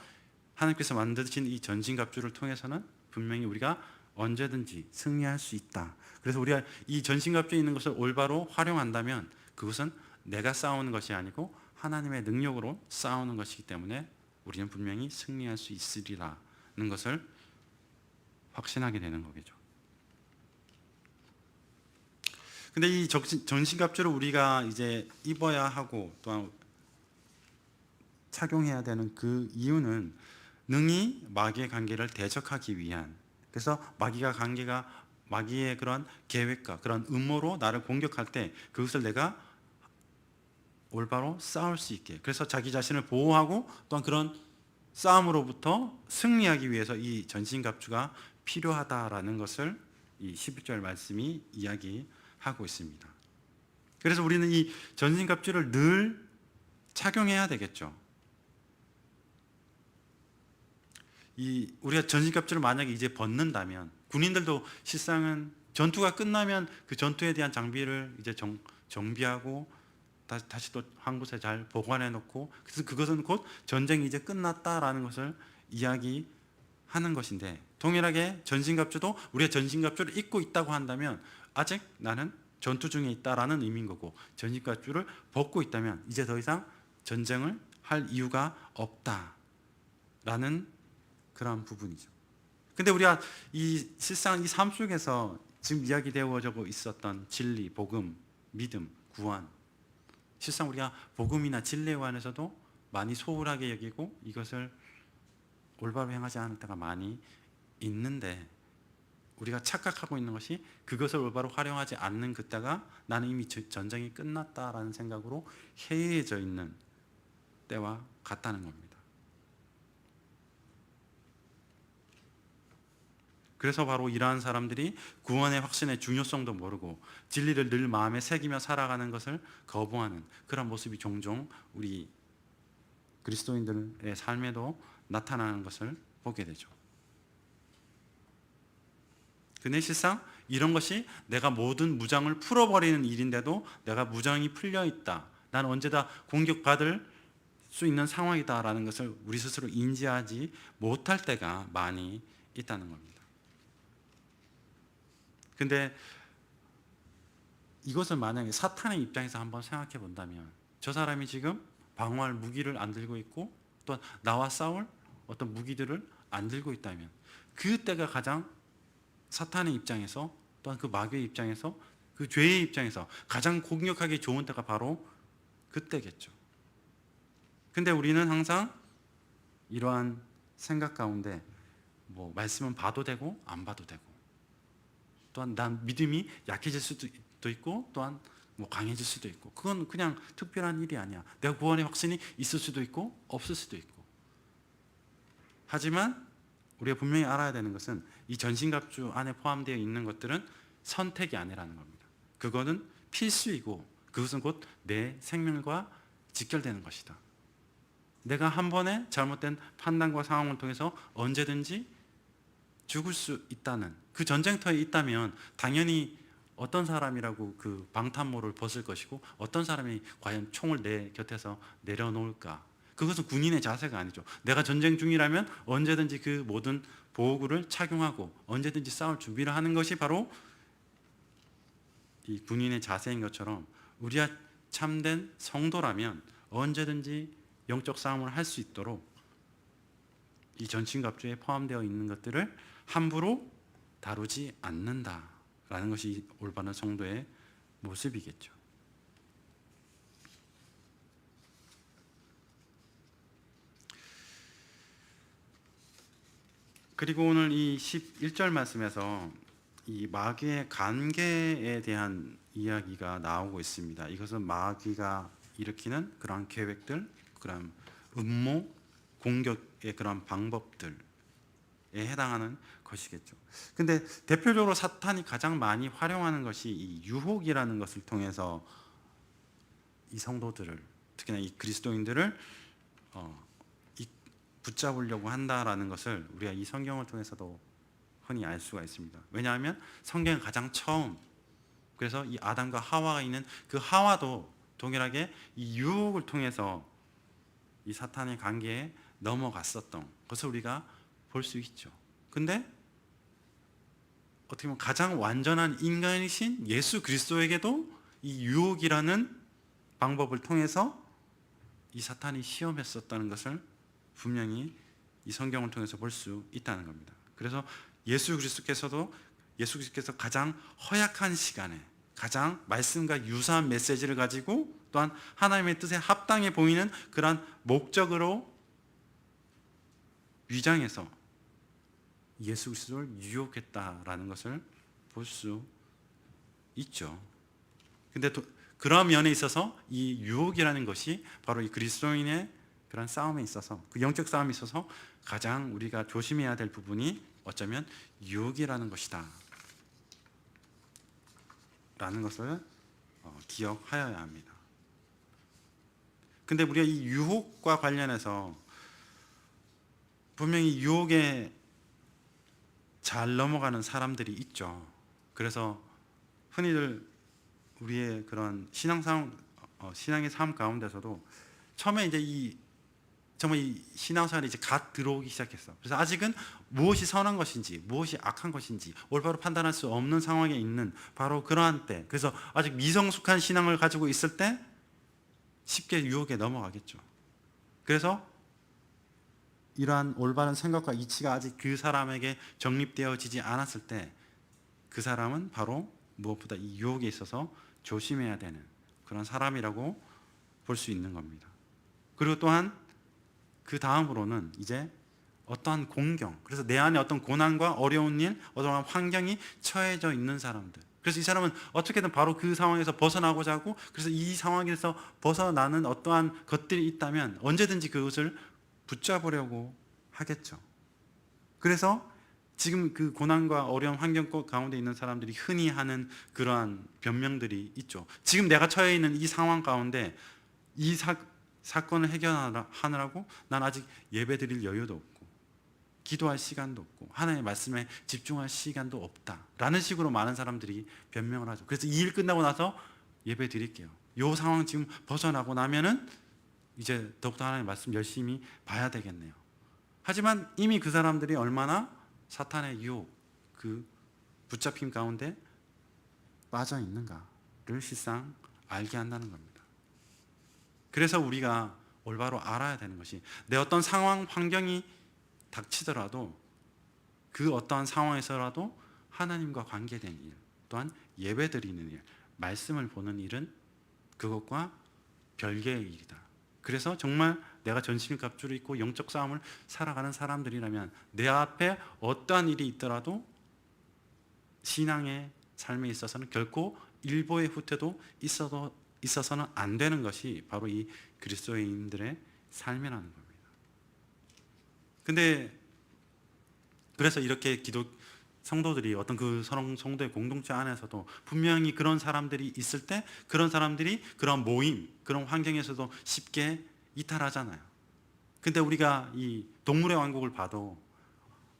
하나님께서 만드신 이 전신갑주를 통해서는 분명히 우리가 언제든지 승리할 수 있다. 그래서 우리가 이 전신갑주에 있는 것을 올바로 활용한다면 그것은 내가 싸우는 것이 아니고 하나님의 능력으로 싸우는 것이기 때문에 우리는 분명히 승리할 수 있으리라는 것을 확신하게 되는 거겠죠. 근데 이 전신갑주를 우리가 이제 입어야 하고 또한 착용해야 되는 그 이유는 능히 마귀의 관계를 대적하기 위한, 그래서 마귀의 그런 계획과 그런 음모로 나를 공격할 때 그것을 내가 올바로 싸울 수 있게, 그래서 자기 자신을 보호하고 또한 그런 싸움으로부터 승리하기 위해서 이 전신갑주가 필요하다라는 것을 이 11절 말씀이 이야기하고 있습니다. 그래서 우리는 이 전신갑주를 늘 착용해야 되겠죠. 우리가 전신갑주를 만약에 이제 벗는다면, 군인들도 실상은 전투가 끝나면 그 전투에 대한 장비를 이제 정비하고 다시 또 한 곳에 잘 보관해 놓고, 그래서 그것은 곧 전쟁이 이제 끝났다라는 것을 이야기하는 것인데, 동일하게 전신갑주도 우리가 전신갑주를 입고 있다고 한다면 아직 나는 전투 중에 있다라는 의미인 거고, 전신갑주를 벗고 있다면 이제 더 이상 전쟁을 할 이유가 없다라는 그런 부분이죠. 근데 우리가 실상 이 삶 속에서 지금 이야기되어지고 있었던 진리, 복음, 믿음, 구원, 실상 우리가 복음이나 진리에 관해서도 많이 소홀하게 여기고 이것을 올바로 행하지 않을 때가 많이 있는데, 우리가 착각하고 있는 것이 그것을 올바로 활용하지 않는 그때가 나는 이미 전쟁이 끝났다라는 생각으로 해이해져 있는 때와 같다는 겁니다. 그래서 바로 이러한 사람들이 구원의 확신의 중요성도 모르고 진리를 늘 마음에 새기며 살아가는 것을 거부하는 그런 모습이 종종 우리 그리스도인들의 삶에도 나타나는 것을 보게 되죠. 근데 실상 이런 것이 내가 모든 무장을 풀어버리는 일인데도 내가 무장이 풀려있다, 나는 언제다 공격받을 수 있는 상황이다라는 것을 우리 스스로 인지하지 못할 때가 많이 있다는 겁니다. 근데 이것을 만약에 사탄의 입장에서 한번 생각해 본다면, 저 사람이 지금 방어할 무기를 안 들고 있고 또 나와 싸울 어떤 무기들을 안 들고 있다면, 그때가 가장 사탄의 입장에서 또한 그 마귀의 입장에서 그 죄의 입장에서 가장 공격하기 좋은 때가 바로 그때겠죠. 근데 우리는 항상 이러한 생각 가운데 말씀은 봐도 되고 안 봐도 되고, 또한 난 믿음이 약해질 수도 있고 또한 뭐 강해질 수도 있고, 그건 그냥 특별한 일이 아니야. 내가 구원의 확신이 있을 수도 있고 없을 수도 있고. 하지만 우리가 분명히 알아야 되는 것은 이 전신갑주 안에 포함되어 있는 것들은 선택이 아니라는 겁니다. 그거는 필수이고 그것은 곧 내 생명과 직결되는 것이다. 내가 한 번의 잘못된 판단과 상황을 통해서 언제든지 죽을 수 있다는, 그 전쟁터에 있다면 당연히 어떤 사람이라고 그 방탄모를 벗을 것이고 어떤 사람이 과연 총을 내 곁에서 내려놓을까. 그것은 군인의 자세가 아니죠. 내가 전쟁 중이라면 언제든지 그 모든 보호구를 착용하고 언제든지 싸울 준비를 하는 것이 바로 이 군인의 자세인 것처럼, 우리가 참된 성도라면 언제든지 영적 싸움을 할 수 있도록 이 전신갑주에 포함되어 있는 것들을 함부로 다루지 않는다라는 것이 올바른 성도의 모습이겠죠. 그리고 오늘 이 11절 말씀에서 이 마귀의 관계에 대한 이야기가 나오고 있습니다. 이것은 마귀가 일으키는 그러한 계획들, 그런 음모, 공격의 그런 방법들에 해당하는 것이겠죠. 근데 대표적으로 사탄이 가장 많이 활용하는 것이 이 유혹이라는 것을 통해서 이 성도들을, 특히나 이 그리스도인들을 붙잡으려고 한다라는 것을 우리가 이 성경을 통해서도 흔히 알 수가 있습니다. 왜냐하면 성경은 가장 처음, 그래서 이 아담과 하와가 있는 그 하와도 동일하게 이 유혹을 통해서 이 사탄의 관계에 넘어갔었던 것을 우리가 볼 수 있죠. 근데 어떻게 보면 가장 완전한 인간이신 예수 그리스도에게도 이 유혹이라는 방법을 통해서 이 사탄이 시험했었다는 것을 분명히 이 성경을 통해서 볼 수 있다는 겁니다. 그래서 예수 그리스도께서 가장 허약한 시간에 가장 말씀과 유사한 메시지를 가지고 또한 하나님의 뜻에 합당해 보이는 그러한 목적으로 위장해서 예수 그리스도를 유혹했다라는 것을 볼 수 있죠. 근데 그런 면에 있어서 이 유혹이라는 것이 바로 이 그리스도인의 그런 싸움에 있어서, 그 영적 싸움에 있어서 가장 우리가 조심해야 될 부분이 어쩌면 유혹이라는 것이다 라는 것을 기억하여야 합니다. 근데 우리가 이 유혹과 관련해서 분명히 유혹에 잘 넘어가는 사람들이 있죠. 그래서 흔히들 우리의 그런 신앙의 삶 가운데서도 처음에 이제 정말 이 신앙생활에 이제 갓 들어오기 시작했어. 그래서 아직은 무엇이 선한 것인지 무엇이 악한 것인지 올바로 판단할 수 없는 상황에 있는 바로 그러한 때, 그래서 아직 미성숙한 신앙을 가지고 있을 때 쉽게 유혹에 넘어가겠죠. 그래서 이러한 올바른 생각과 이치가 아직 그 사람에게 정립되어지지 않았을 때 그 사람은 바로 무엇보다 이 유혹에 있어서 조심해야 되는 그런 사람이라고 볼 수 있는 겁니다. 그리고 또한 그 다음으로는 이제 어떠한 공경, 그래서 내 안에 어떤 고난과 어려운 일, 어떠한 환경이 처해져 있는 사람들, 그래서 이 사람은 어떻게든 바로 그 상황에서 벗어나고자 하고, 그래서 이 상황에서 벗어나는 어떠한 것들이 있다면 언제든지 그것을 붙잡으려고 하겠죠. 그래서 지금 그 고난과 어려운 환경 가운데 있는 사람들이 흔히 하는 그러한 변명들이 있죠. 지금 내가 처해 있는 이 상황 가운데 이 사건을 해결하느라고 난 아직 예배 드릴 여유도 없고 기도할 시간도 없고 하나님의 말씀에 집중할 시간도 없다 라는 식으로 많은 사람들이 변명을 하죠. 그래서 이 일 끝나고 나서 예배 드릴게요. 이 상황 지금 벗어나고 나면은 이제 더욱더 하나님의 말씀 열심히 봐야 되겠네요. 하지만 이미 그 사람들이 얼마나 사탄의 유혹, 그 붙잡힘 가운데 빠져 있는가를 실상 알게 한다는 겁니다. 그래서 우리가 올바로 알아야 되는 것이, 내 어떤 상황, 환경이 닥치더라도 그 어떠한 상황에서라도 하나님과 관계된 일, 또한 예배 드리는 일, 말씀을 보는 일은 그것과 별개의 일이다. 그래서 정말 내가 전신갑주를 입고 영적 싸움을 살아가는 사람들이라면 내 앞에 어떠한 일이 있더라도 신앙의 삶에 있어서는 결코 일보의 후퇴도 있어서는 안 되는 것이 바로 이 그리스도인들의 삶이라는 겁니다. 근데 그래서 이렇게 성도들이 어떤 그 성도의 공동체 안에서도 분명히 그런 사람들이 있을 때 그런 사람들이 그런 모임, 그런 환경에서도 쉽게 이탈하잖아요. 근데 우리가 이 동물의 왕국을 봐도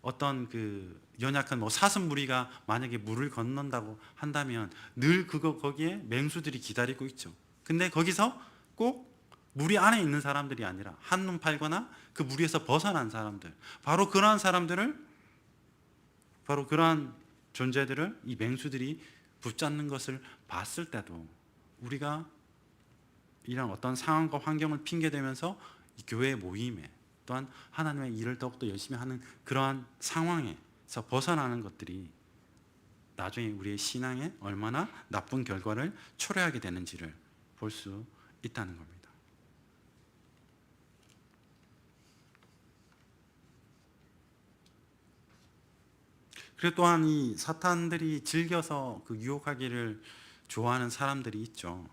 어떤 그 연약한 사슴 무리가 만약에 물을 건넌다고 한다면 늘 거기에 맹수들이 기다리고 있죠. 근데 거기서 꼭 무리 안에 있는 사람들이 아니라 한눈 팔거나 그 무리에서 벗어난 사람들, 바로 그러한 존재들을 이 맹수들이 붙잡는 것을 봤을 때도 우리가 이런 어떤 상황과 환경을 핑계대면서 이 교회 모임에 또한 하나님의 일을 더욱더 열심히 하는 그러한 상황에서 벗어나는 것들이 나중에 우리의 신앙에 얼마나 나쁜 결과를 초래하게 되는지를 볼 수 있다는 겁니다. 그리고 또한 이 사탄들이 즐겨서 그 유혹하기를 좋아하는 사람들이 있죠.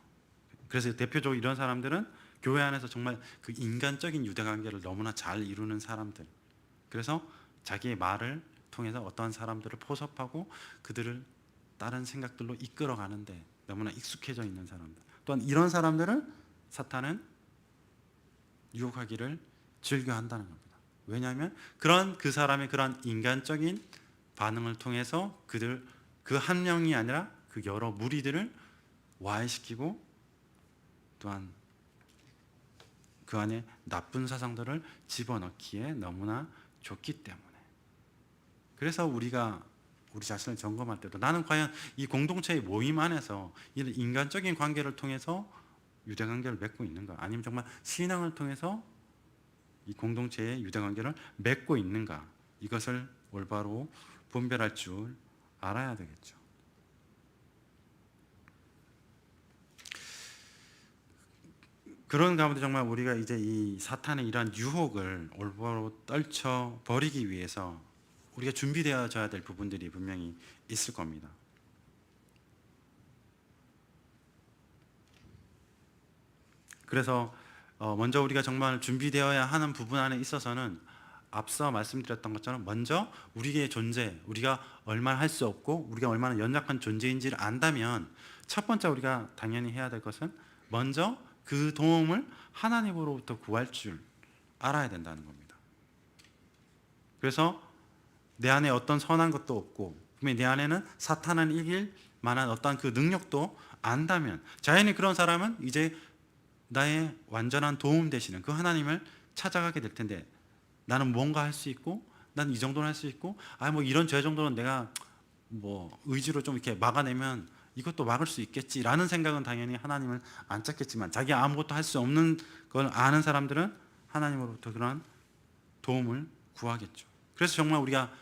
그래서 대표적으로 이런 사람들은 교회 안에서 정말 그 인간적인 유대관계를 너무나 잘 이루는 사람들. 그래서 자기의 말을 통해서 어떠한 사람들을 포섭하고 그들을 다른 생각들로 이끌어가는데 너무나 익숙해져 있는 사람들. 또한 이런 사람들을 사탄은 유혹하기를 즐겨한다는 겁니다. 왜냐하면 그 사람의 그런 인간적인 반응을 통해서 그 한 명이 아니라 그 여러 무리들을 와해시키고 또한 그 안에 나쁜 사상들을 집어넣기에 너무나 좋기 때문에, 그래서 우리 자신을 점검할 때도 나는 과연 이 공동체의 모임 안에서 이런 인간적인 관계를 통해서 유대관계를 맺고 있는가, 아니면 정말 신앙을 통해서 이 공동체의 유대관계를 맺고 있는가, 이것을 올바로 분별할 줄 알아야 되겠죠. 그런 가운데 정말 우리가 이제 이 사탄의 이러한 유혹을 올바로 떨쳐 버리기 위해서 우리가 준비되어져야 될 부분들이 분명히 있을 겁니다. 그래서 먼저 우리가 정말 준비되어야 하는 부분 안에 있어서는 앞서 말씀드렸던 것처럼 먼저 우리의 존재, 우리가 얼마나 할 수 없고 우리가 얼마나 연약한 존재인지를 안다면 첫 번째 우리가 당연히 해야 될 것은 먼저 그 도움을 하나님으로부터 구할 줄 알아야 된다는 겁니다. 그래서 내 안에 어떤 선한 것도 없고 분명히 내 안에는 사탄을 이길 만한 어떤 그 능력도 안다면 자연히 그런 사람은 이제 나의 완전한 도움 되시는 그 하나님을 찾아가게 될 텐데, 나는 뭔가 할 수 있고 난 이 정도는 할 수 있고 뭐 이런 죄 정도는 내가 의지로 좀 이렇게 막아내면 이것도 막을 수 있겠지라는 생각은 당연히 하나님을 안 찾겠지만, 자기 아무것도 할 수 없는 걸 아는 사람들은 하나님으로부터 그런 도움을 구하겠죠. 그래서 정말 우리가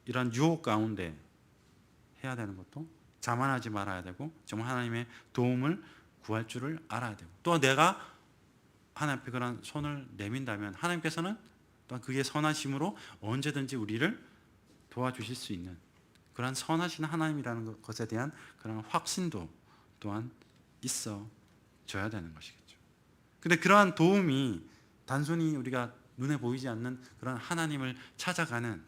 이런 유혹 가운데 해야 되는 것도 자만하지 말아야 되고 정말 하나님의 도움을 구할 줄을 알아야 되고, 또 내가 하나님 앞에 그런 손을 내민다면 하나님께서는 또한 그의 선하심으로 언제든지 우리를 도와주실 수 있는 그런 선하신 하나님이라는 것에 대한 그런 확신도 또한 있어줘야 되는 것이겠죠. 근데 그러한 도움이 단순히 우리가 눈에 보이지 않는 그런 하나님을 찾아가는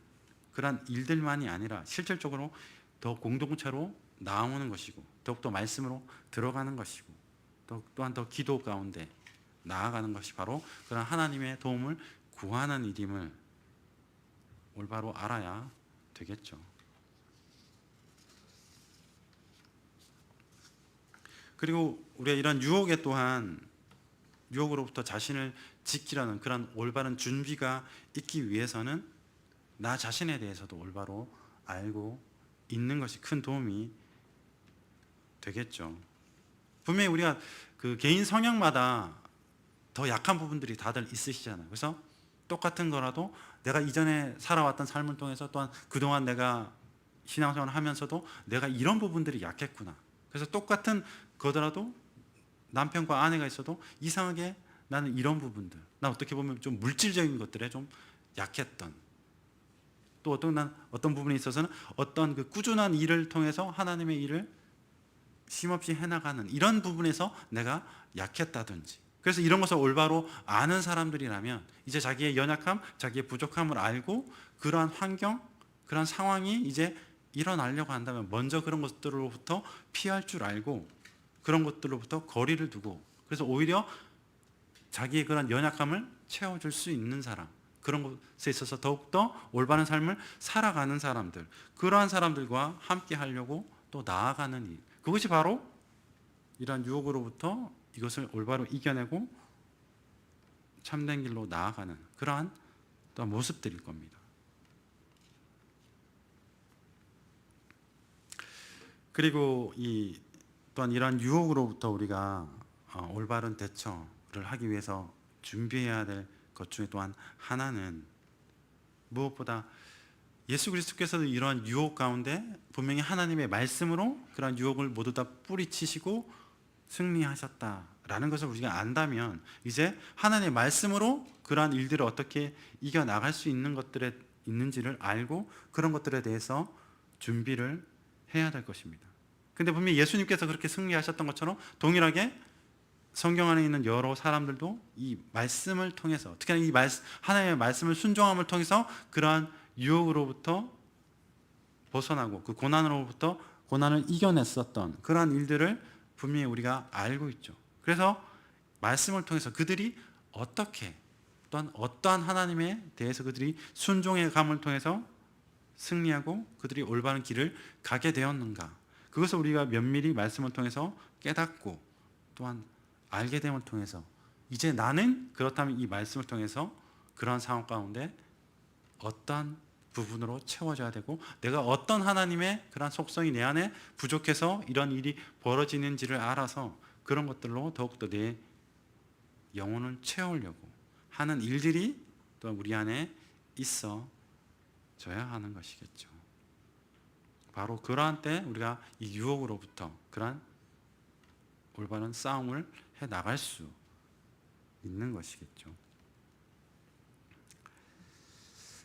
그런 일들만이 아니라 실질적으로 더 공동체로 나오는 것이고 더욱더 말씀으로 들어가는 것이고 또한 더 기도 가운데 나아가는 것이 바로 그런 하나님의 도움을 구하는 일임을 올바로 알아야 되겠죠. 그리고 우리가 이런 유혹으로부터 자신을 지키려는 그런 올바른 준비가 있기 위해서는 나 자신에 대해서도 올바로 알고 있는 것이 큰 도움이 되겠죠. 분명히 우리가 그 개인 성향마다 더 약한 부분들이 다들 있으시잖아요. 그래서 똑같은 거라도 내가 이전에 살아왔던 삶을 통해서 또한 그동안 내가 신앙생활을 하면서도 내가 이런 부분들이 약했구나. 그래서 똑같은 거더라도 남편과 아내가 있어도 이상하게 나는 이런 부분들, 난 어떻게 보면 좀 물질적인 것들에 좀 약했던, 또 어떤 부분에 있어서는 어떤 그 꾸준한 일을 통해서 하나님의 일을 쉼없이 해나가는 이런 부분에서 내가 약했다든지, 그래서 이런 것을 올바로 아는 사람들이라면 이제 자기의 연약함, 자기의 부족함을 알고 그러한 환경, 그러한 상황이 이제 일어나려고 한다면 먼저 그런 것들로부터 피할 줄 알고 그런 것들로부터 거리를 두고, 그래서 오히려 자기의 그런 연약함을 채워줄 수 있는 사람, 그런 것에 있어서 더욱더 올바른 삶을 살아가는 사람들, 그러한 사람들과 함께 하려고 또 나아가는 일, 그것이 바로 이러한 유혹으로부터 이것을 올바로 이겨내고 참된 길로 나아가는 그러한 또 모습들일 겁니다. 그리고 또한 이러한 유혹으로부터 우리가 올바른 대처를 하기 위해서 준비해야 될 것 중에 또한 하나는 무엇보다 예수 그리스도께서도 이러한 유혹 가운데 분명히 하나님의 말씀으로 그러한 유혹을 모두 다 뿌리치시고 승리하셨다라는 것을 우리가 안다면 이제 하나님의 말씀으로 그러한 일들을 어떻게 이겨나갈 수 있는 것들에 있는지를 알고 그런 것들에 대해서 준비를 해야 될 것입니다. 근데 분명히 예수님께서 그렇게 승리하셨던 것처럼 동일하게 성경 안에 있는 여러 사람들도 이 말씀을 통해서, 특히나 이 하나님의 말씀을 순종함을 통해서 그러한 유혹으로부터 벗어나고 그 고난으로부터 고난을 이겨냈었던 그러한 일들을 분명히 우리가 알고 있죠. 그래서 말씀을 통해서 그들이 어떻게, 또한 어떠한 하나님에 대해서 그들이 순종의 감을 통해서 승리하고 그들이 올바른 길을 가게 되었는가, 그것을 우리가 면밀히 말씀을 통해서 깨닫고 또한 알게 됨을 통해서 이제 나는 그렇다면 이 말씀을 통해서 그러한 상황 가운데 어떠한 부분으로 채워져야 되고 내가 어떤 하나님의 그러한 속성이 내 안에 부족해서 이런 일이 벌어지는지를 알아서 그런 것들로 더욱더 내 영혼을 채우려고 하는 일들이 또한 우리 안에 있어져야 하는 것이겠죠. 바로 그러한 때 우리가 이 유혹으로부터 그러한 올바른 싸움을 해 나갈 수 있는 것이겠죠.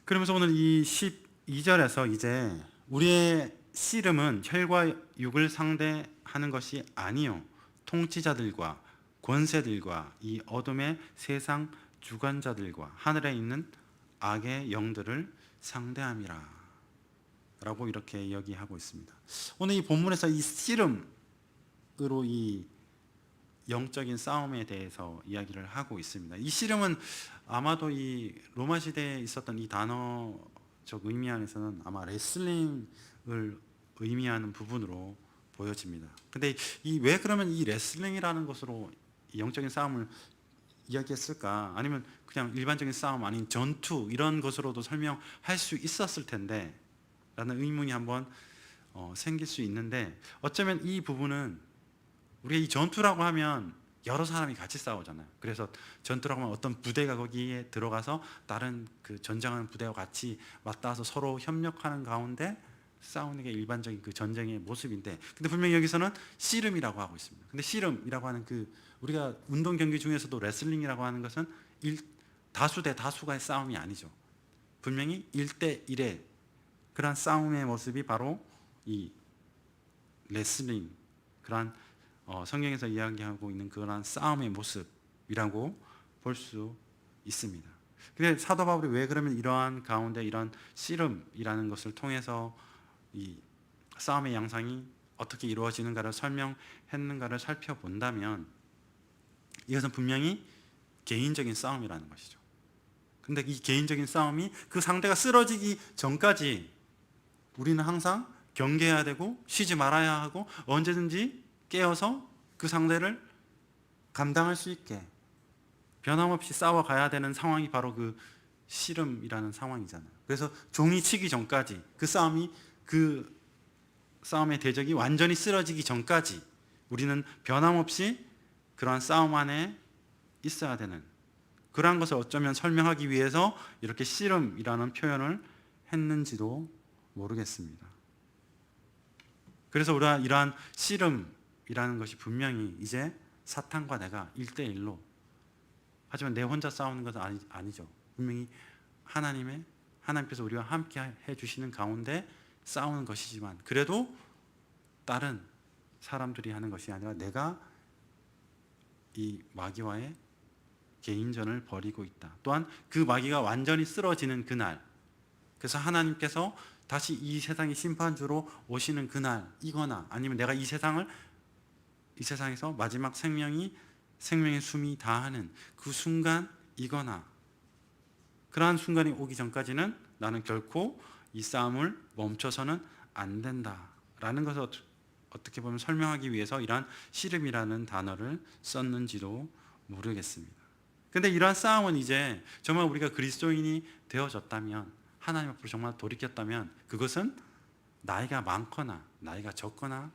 그러면서 오늘 이 12절에서 이제 우리의 씨름은 혈과 육을 상대하는 것이 아니요 통치자들과 권세들과 이 어둠의 세상 주관자들과 하늘에 있는 악의 영들을 상대함이라 라고 이렇게 이야기하고 있습니다. 오늘 이 본문에서 이 씨름으로 이 영적인 싸움에 대해서 이야기를 하고 있습니다. 이 씨름은 아마도 이 로마 시대에 있었던 이 단어적 의미 안에서는 아마 레슬링을 의미하는 부분으로 보여집니다. 근데 왜 그러면 이 레슬링이라는 것으로 영적인 싸움을 이야기했을까? 아니면 그냥 일반적인 싸움 아닌 전투 이런 것으로도 설명할 수 있었을 텐데 라는 의문이 한번 생길 수 있는데, 어쩌면 이 부분은 우리가 이 전투라고 하면 여러 사람이 같이 싸우잖아요. 그래서 전투라고 하면 어떤 부대가 거기에 들어가서 다른 그 전장하는 부대와 같이 맞닿아서 서로 협력하는 가운데 싸우는 게 일반적인 그 전쟁의 모습인데, 근데 분명히 여기서는 씨름이라고 하고 있습니다. 근데 씨름이라고 하는 그 우리가 운동 경기 중에서도 레슬링이라고 하는 것은 다수 대 다수가의 싸움이 아니죠. 분명히 1대1의 그러한 싸움의 모습이 바로 이 레슬링, 그러한 성경에서 이야기하고 있는 그러한 싸움의 모습이라고 볼 수 있습니다. 근데 사도 바울이 왜 그러면 이러한 가운데 이런 씨름이라는 것을 통해서 이 싸움의 양상이 어떻게 이루어지는가를 설명했는가를 살펴본다면 이것은 분명히 개인적인 싸움이라는 것이죠. 근데 이 개인적인 싸움이 그 상대가 쓰러지기 전까지 우리는 항상 경계해야 되고 쉬지 말아야 하고 언제든지 깨어서 그 상대를 감당할 수 있게 변함없이 싸워가야 되는 상황이 바로 그 씨름이라는 상황이잖아요. 그래서 종이 치기 전까지 그 싸움의 대적이 완전히 쓰러지기 전까지 우리는 변함없이 그러한 싸움 안에 있어야 되는, 그러한 것을 어쩌면 설명하기 위해서 이렇게 씨름이라는 표현을 했는지도 모르겠습니다. 그래서 우리가 이러한 씨름이라는 것이 분명히 이제 사탄과 내가 1대1로, 하지만 내 혼자 싸우는 것은 아니죠. 분명히 하나님께서 우리와 함께 해주시는 가운데 싸우는 것이지만 그래도 다른 사람들이 하는 것이 아니라 내가 이 마귀와의 개인전을 벌이고 있다. 또한 그 마귀가 완전히 쓰러지는 그날, 그래서 하나님께서 다시 이 세상의 심판주로 오시는 그날이거나 아니면 내가 이 세상에서 마지막 생명의 숨이 다하는 그 순간이거나 그러한 순간이 오기 전까지는 나는 결코 이 싸움을 멈춰서는 안 된다라는 것을 어떻게 보면 설명하기 위해서 이러한 씨름이라는 단어를 썼는지도 모르겠습니다. 근데 이러한 싸움은 이제 정말 우리가 그리스도인이 되어졌다면, 하나님 앞으로 정말 돌이켰다면 그것은 나이가 많거나 나이가 적거나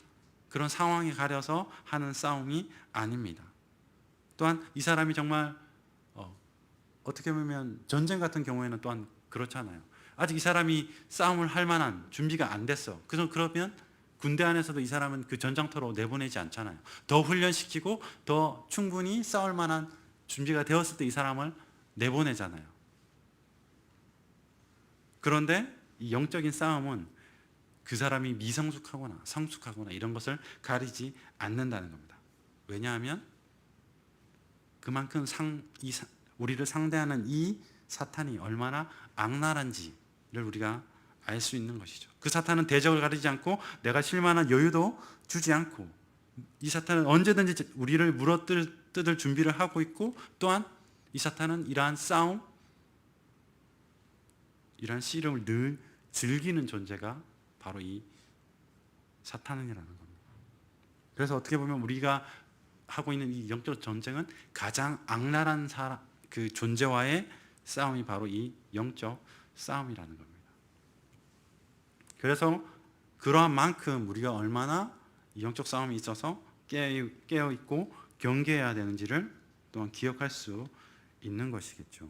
그런 상황에 가려서 하는 싸움이 아닙니다. 또한 이 사람이 정말 어떻게 보면 전쟁 같은 경우에는 또한 그렇잖아요. 아직 이 사람이 싸움을 할 만한 준비가 안 됐어. 그러면 군대 안에서도 이 사람은 그 전장터로 내보내지 않잖아요. 더 훈련시키고 더 충분히 싸울 만한 준비가 되었을 때 이 사람을 내보내잖아요. 그런데 이 영적인 싸움은 그 사람이 미성숙하거나 성숙하거나 이런 것을 가리지 않는다는 겁니다. 왜냐하면 그만큼 우리를 상대하는 이 사탄이 얼마나 악랄한지를 우리가 알 수 있는 것이죠. 그 사탄은 대적을 가리지 않고 내가 실만한 여유도 주지 않고 이 사탄은 언제든지 우리를 물어뜯을 준비를 하고 있고 또한 이 사탄은 이러한 싸움, 이러한 씨름을 늘 즐기는 존재가 바로 이 사탄이라는 겁니다. 그래서 어떻게 보면 우리가 하고 있는 이 영적 전쟁은 가장 악랄한 그 존재와의 싸움이 바로 이 영적 싸움이라는 겁니다. 그래서 그러한 만큼 우리가 얼마나 이 영적 싸움에 있어서 깨어 있고 경계해야 되는지를 또한 기억할 수 있는 것이겠죠.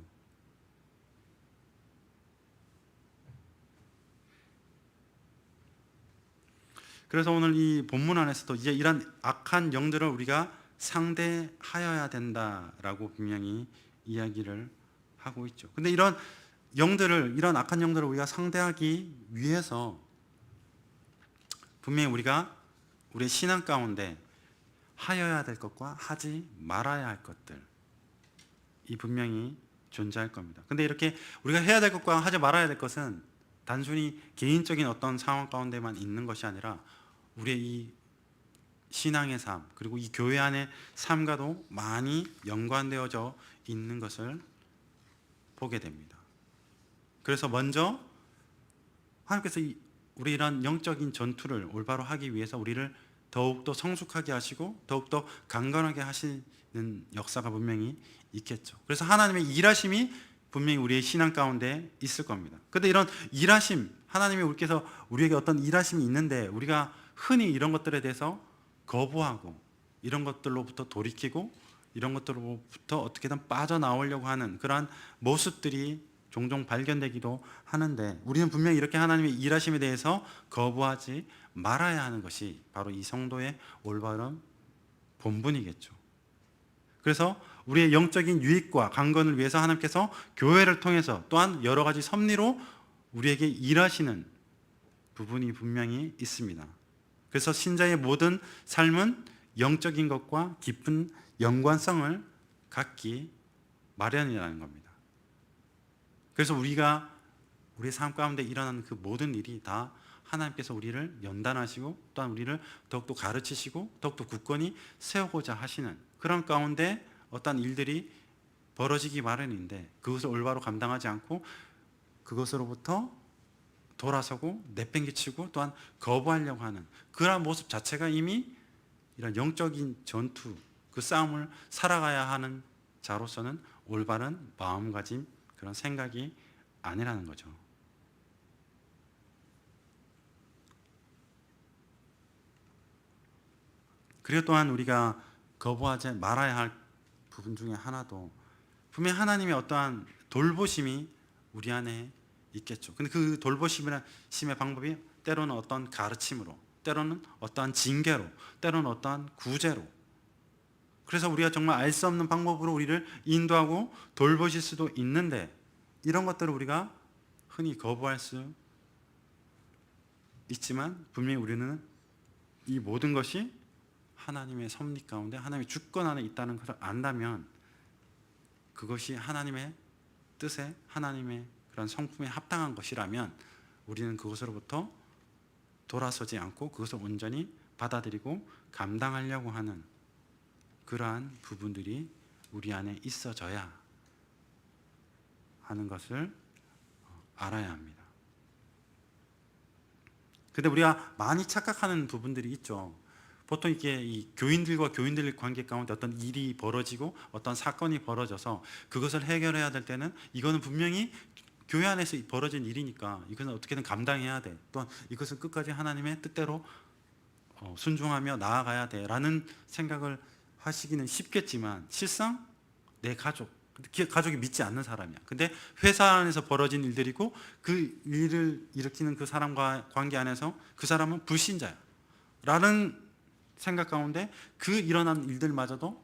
그래서 오늘 이 본문 안에서도 이제 이런 악한 영들을 우리가 상대하여야 된다라고 분명히 이야기를 하고 있죠. 근데 이런 악한 영들을 우리가 상대하기 위해서 분명히 우리가 우리의 신앙 가운데 하여야 될 것과 하지 말아야 할 것들, 이 분명히 존재할 겁니다. 근데 이렇게 우리가 해야 될 것과 하지 말아야 될 것은 단순히 개인적인 어떤 상황 가운데만 있는 것이 아니라 우리의 이 신앙의 삶, 그리고 이 교회 안의 삶과도 많이 연관되어져 있는 것을 보게 됩니다. 그래서 먼저 하나님께서 우리 이런 영적인 전투를 올바로 하기 위해서 우리를 더욱더 성숙하게 하시고 더욱더 강건하게 하시는 역사가 분명히 있겠죠. 그래서 하나님의 일하심이 분명히 우리의 신앙 가운데 있을 겁니다. 그런데 이런 일하심, 하나님이 우리에게 어떤 일하심이 있는데 우리가 흔히 이런 것들에 대해서 거부하고 이런 것들로부터 돌이키고 이런 것들로부터 어떻게든 빠져나오려고 하는 그러한 모습들이 종종 발견되기도 하는데 우리는 분명히 이렇게 하나님의 일하심에 대해서 거부하지 말아야 하는 것이 바로 이 성도의 올바른 본분이겠죠. 그래서 우리의 영적인 유익과 강건을 위해서 하나님께서 교회를 통해서 또한 여러 가지 섭리로 우리에게 일하시는 부분이 분명히 있습니다. 그래서 신자의 모든 삶은 영적인 것과 깊은 연관성을 갖기 마련이라는 겁니다. 그래서 우리의 삶 가운데 일어나는 그 모든 일이 다 하나님께서 우리를 연단하시고 또한 우리를 더욱더 가르치시고 더욱더 굳건히 세우고자 하시는 그런 가운데 어떤 일들이 벌어지기 마련인데 그것을 올바로 감당하지 않고 그것으로부터 돌아서고 내팽개치고 또한 거부하려고 하는 그러한 모습 자체가 이미 이런 영적인 전투, 그 싸움을 살아가야 하는 자로서는 올바른 마음가짐, 그런 생각이 아니라는 거죠. 그리고 또한 우리가 거부하지 말아야 할 부분 중에 하나도 분명히 하나님의 어떠한 돌보심이 우리 안에 있겠죠. 근데 그 돌보심의 방법이 때로는 어떤 가르침으로, 때로는 어떠한 징계로, 때로는 어떠한 구제로, 그래서 우리가 정말 알 수 없는 방법으로 우리를 인도하고 돌보실 수도 있는데 이런 것들을 우리가 흔히 거부할 수 있지만 분명히 우리는 이 모든 것이 하나님의 섭리 가운데 하나님의 주권 안에 있다는 것을 안다면 그것이 하나님의 뜻에 하나님의 그런 성품에 합당한 것이라면 우리는 그것으로부터 돌아서지 않고 그것을 온전히 받아들이고 감당하려고 하는 그러한 부분들이 우리 안에 있어져야 하는 것을 알아야 합니다. 근데 우리가 많이 착각하는 부분들이 있죠. 보통 이게 이 교인들과 교인들 관계 가운데 어떤 일이 벌어지고 어떤 사건이 벌어져서 그것을 해결해야 될 때는 이거는 분명히 교회 안에서 벌어진 일이니까 이것은 어떻게든 감당해야 돼. 또한 이것은 끝까지 하나님의 뜻대로 순종하며 나아가야 돼 라는 생각을 하시기는 쉽겠지만 실상 내 가족이 믿지 않는 사람이야. 근데 회사 안에서 벌어진 일들이고 그 일을 일으키는 그 사람과 관계 안에서 그 사람은 불신자야 라는 생각 가운데 그 일어난 일들마저도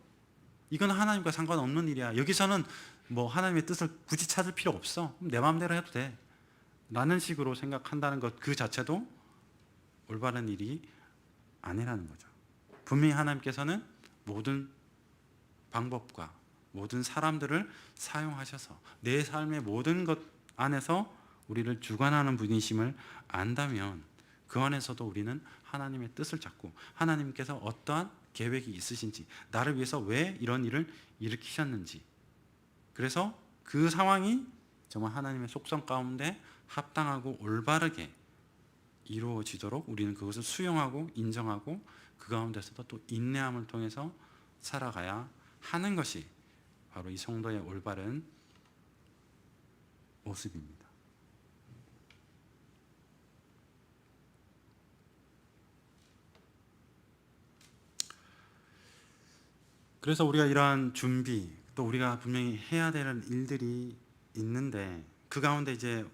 이건 하나님과 상관없는 일이야. 여기서는 뭐 하나님의 뜻을 굳이 찾을 필요 없어. 내 마음대로 해도 돼 라는 식으로 생각한다는 것 그 자체도 올바른 일이 아니라는 거죠. 분명히 하나님께서는 모든 방법과 모든 사람들을 사용하셔서 내 삶의 모든 것 안에서 우리를 주관하는 분이심을 안다면 그 안에서도 우리는 하나님의 뜻을 찾고 하나님께서 어떠한 계획이 있으신지, 나를 위해서 왜 이런 일을 일으키셨는지, 그래서 그 상황이 정말 하나님의 속성 가운데 합당하고 올바르게 이루어지도록 우리는 그것을 수용하고 인정하고 그 가운데서도 또 인내함을 통해서 살아가야 하는 것이 바로 이 성도의 올바른 모습입니다. 그래서 우리가 이러한 준비, 또 우리가 분명히 해야 되는 일들이 있는데 그 가운데 이제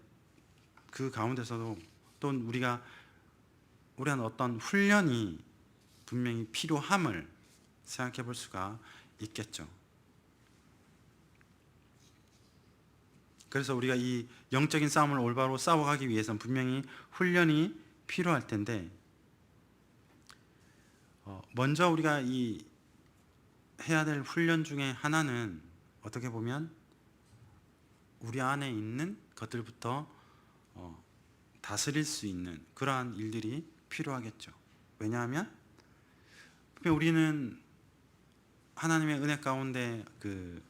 그 가운데서도 또 우리가 어떤 훈련이 분명히 필요함을 생각해 볼 수가 있겠죠. 그래서 우리가 이 영적인 싸움을 올바로 싸워가기 위해서는 분명히 훈련이 필요할 텐데 먼저 우리가 이 해야 될 훈련 중에 하나는 어떻게 보면 우리 안에 있는 것들부터 다스릴 수 있는 그러한 일들이 필요하겠죠. 왜냐하면 우리는 하나님의 은혜 가운데 그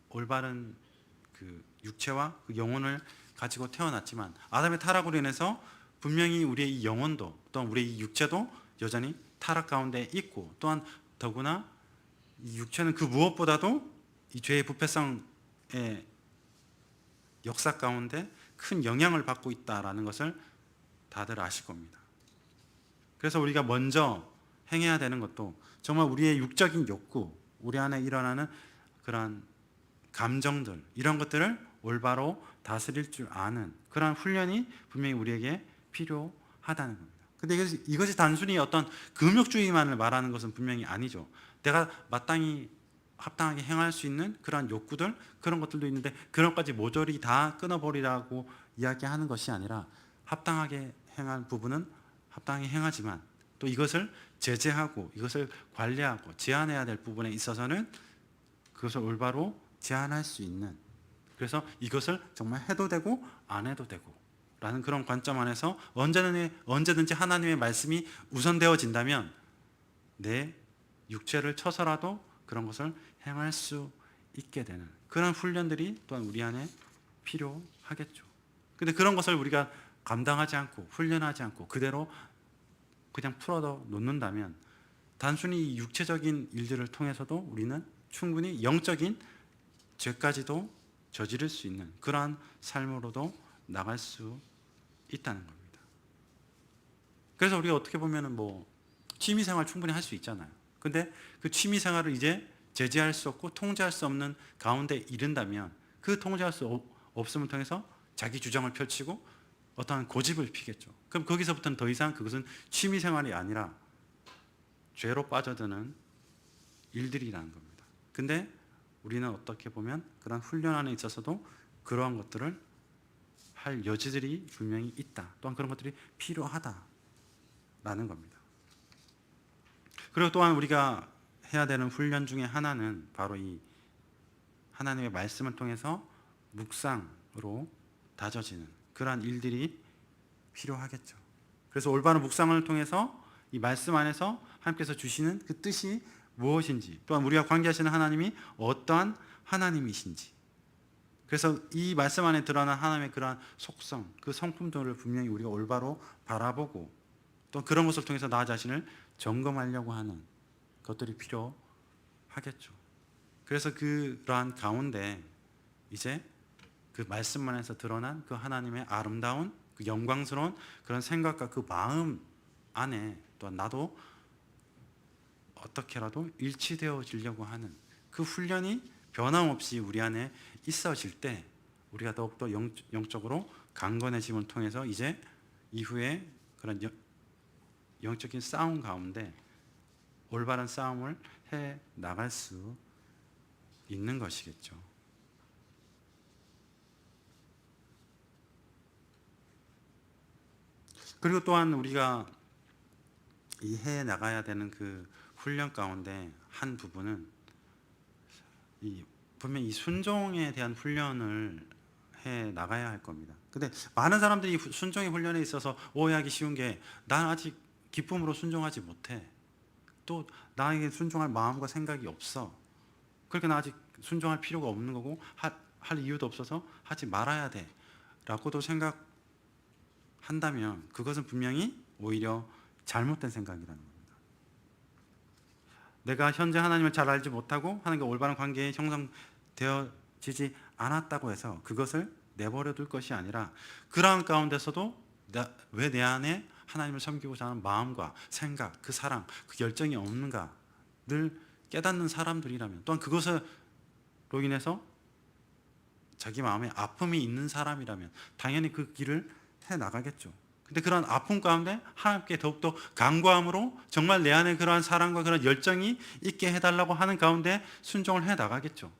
올바른 그 육체와 그 영혼을 가지고 태어났지만 아담의 타락으로 인해서 분명히 우리의 이 영혼도 또한 우리의 이 육체도 여전히 타락 가운데 있고 또한 더구나 이 육체는 그 무엇보다도 이 죄의 부패성의 역사 가운데 큰 영향을 받고 있다라는 것을 다들 아실 겁니다. 그래서 우리가 먼저 행해야 되는 것도 정말 우리의 육적인 욕구, 우리 안에 일어나는 그러한 감정들 이런 것들을 올바로 다스릴 줄 아는 그러한 훈련이 분명히 우리에게 필요하다는 겁니다. 근데 이것이 단순히 어떤 금욕주의만을 말하는 것은 분명히 아니죠. 내가 마땅히 합당하게 행할 수 있는 그러한 욕구들 그런 것들도 있는데 그런 것까지 모조리 다 끊어버리라고 이야기하는 것이 아니라 합당하게 행할 부분은 합당하게 행하지만 또 이것을 제재하고 이것을 관리하고 제한해야 될 부분에 있어서는 그것을 올바로 제한할 수 있는, 그래서 이것을 정말 해도 되고 안 해도 되고 라는 그런 관점 안에서 언제든지 하나님의 말씀이 우선되어진다면 내 육체를 쳐서라도 그런 것을 행할 수 있게 되는 그런 훈련들이 또한 우리 안에 필요하겠죠. 근데 그런 것을 우리가 감당하지 않고 훈련하지 않고 그대로 그냥 풀어도 놓는다면 단순히 육체적인 일들을 통해서도 우리는 충분히 영적인 죄까지도 저지를 수 있는 그러한 삶으로도 나갈 수 있다는 겁니다. 그래서 우리가 어떻게 보면은 취미생활 충분히 할 수 있잖아요. 근데 그 취미생활을 이제 제재할 수 없고 통제할 수 없는 가운데 이른다면 그 통제할 수 없음을 통해서 자기 주장을 펼치고 어떠한 고집을 피겠죠. 그럼 거기서부터는 더 이상 그것은 취미생활이 아니라 죄로 빠져드는 일들이라는 겁니다. 근데 우리는 어떻게 보면 그런 훈련 안에 있어서도 그러한 것들을 할 여지들이 분명히 있다. 또한 그런 것들이 필요하다라는 겁니다. 그리고 또한 우리가 해야 되는 훈련 중에 하나는 바로 이 하나님의 말씀을 통해서 묵상으로 다져지는 그러한 일들이 필요하겠죠. 그래서 올바른 묵상을 통해서 이 말씀 안에서 하나님께서 주시는 그 뜻이 무엇인지, 또한 우리가 관계하시는 하나님이 어떠한 하나님이신지, 그래서 이 말씀 안에 드러난 하나님의 그러한 속성, 그 성품들을 분명히 우리가 올바로 바라보고 또 그런 것을 통해서 나 자신을 점검하려고 하는 것들이 필요하겠죠. 그래서 그러한 가운데 이제 그 말씀 안에서 드러난 그 하나님의 아름다운 그 영광스러운 그런 생각과 그 마음 안에 또한 나도 어떻게라도 일치되어지려고 하는 그 훈련이 변함없이 우리 안에 있어질 때 우리가 더욱더 영적으로 강건해짐을 통해서 이제 이후에 그런 영적인 싸움 가운데 올바른 싸움을 해 나갈 수 있는 것이겠죠. 그리고 또한 우리가 이 해 나가야 되는 그 훈련 가운데 한 부분은 분명히 이 순종에 대한 훈련을 해 나가야 할 겁니다. 근데 많은 사람들이 순종의 훈련에 있어서 오해하기 쉬운 게 난 아직 기쁨으로 순종하지 못해. 또 나에게 순종할 마음과 생각이 없어. 그러니까 나 아직 순종할 필요가 없는 거고 할 이유도 없어서 하지 말아야 돼. 라고도 생각한다면 그것은 분명히 오히려 잘못된 생각이라는 겁니다. 내가 현재 하나님을 잘 알지 못하고 하나님과 올바른 관계에 형성되어지지 않았다고 해서 그것을 내버려 둘 것이 아니라 그러한 가운데서도 왜 내 안에 하나님을 섬기고자 하는 마음과 생각, 그 사랑, 그 열정이 없는가 늘 깨닫는 사람들이라면, 또한 그것으로 인해서 자기 마음에 아픔이 있는 사람이라면 당연히 그 길을 해나가겠죠. 근데 그런 아픔 가운데 하나님께 더욱더 간구함으로 정말 내 안에 그러한 사랑과 그런 열정이 있게 해달라고 하는 가운데 순종을 해나가겠죠.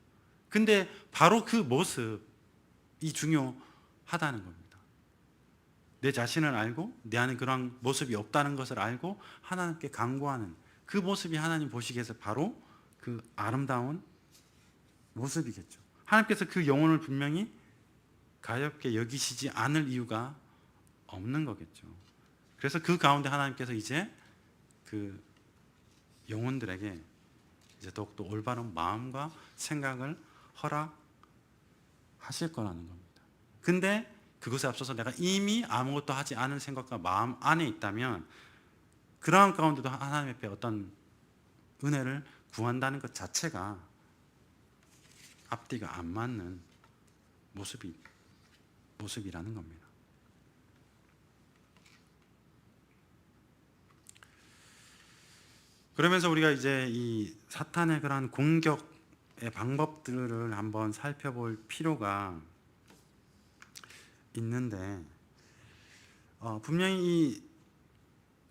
근데 바로 그 모습이 중요하다는 겁니다. 내 자신을 알고 내 안에 그런 모습이 없다는 것을 알고 하나님께 간구하는 그 모습이 하나님 보시기에서 바로 그 아름다운 모습이겠죠. 하나님께서 그 영혼을 분명히 가볍게 여기시지 않을 이유가 없는 거겠죠. 그래서 그 가운데 하나님께서 이제 그 영혼들에게 이제 더욱더 올바른 마음과 생각을 허락하실 거라는 겁니다. 근데 그것에 앞서서 내가 이미 아무것도 하지 않은 생각과 마음 안에 있다면 그러한 가운데도 하나님 앞에 어떤 은혜를 구한다는 것 자체가 앞뒤가 안 맞는 모습이라는 겁니다. 그러면서 우리가 이제 이 사탄의 그러한 공격의 방법들을 한번 살펴볼 필요가 있는데, 분명히 이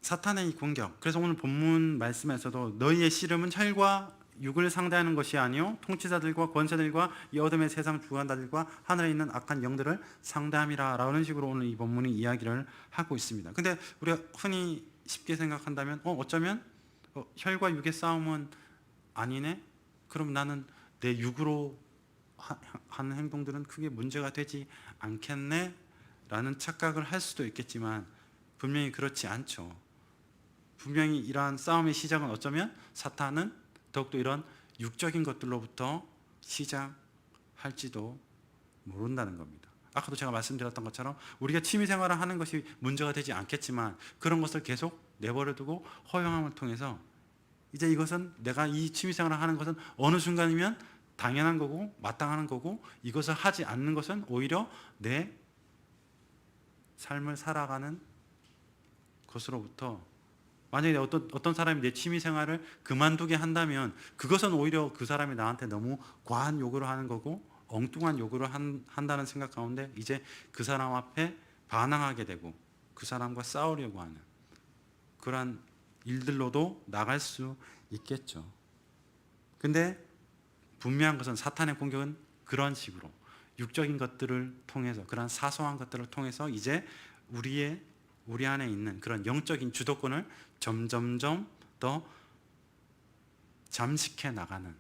사탄의 이 공격, 그래서 오늘 본문 말씀에서도 너희의 씨름은 혈과 육을 상대하는 것이 아니요 통치자들과 권세들과 이 어둠의 세상 주관자들과 하늘에 있는 악한 영들을 상대함이라 라는 식으로 오늘 이 본문이 이야기를 하고 있습니다. 근데 우리가 흔히 쉽게 생각한다면 어쩌면 혈과 육의 싸움은 아니네? 그럼 나는 내 육으로 하는 행동들은 크게 문제가 되지 않겠네? 라는 착각을 할 수도 있겠지만 분명히 그렇지 않죠. 분명히 이러한 싸움의 시작은 어쩌면 사탄은 더욱더 이런 육적인 것들로부터 시작할지도 모른다는 겁니다. 아까도 제가 말씀드렸던 것처럼 우리가 취미생활을 하는 것이 문제가 되지 않겠지만 그런 것을 계속 내버려두고 허용함을 통해서 이제 이것은 내가 이 취미생활을 하는 것은 어느 순간이면 당연한 거고 마땅한 거고 이것을 하지 않는 것은 오히려 내 삶을 살아가는 것으로부터, 만약에 어떤 사람이 내 취미생활을 그만두게 한다면 그것은 오히려 그 사람이 나한테 너무 과한 요구를 하는 거고 엉뚱한 요구를 한다는 생각 가운데 이제 그 사람 앞에 반항하게 되고 그 사람과 싸우려고 하는 그러한 일들로도 나갈 수 있겠죠. 근데 분명한 것은 사탄의 공격은 그런 식으로 육적인 것들을 통해서, 그런 사소한 것들을 통해서 이제 우리 안에 있는 그런 영적인 주도권을 점점점 더 잠식해 나가는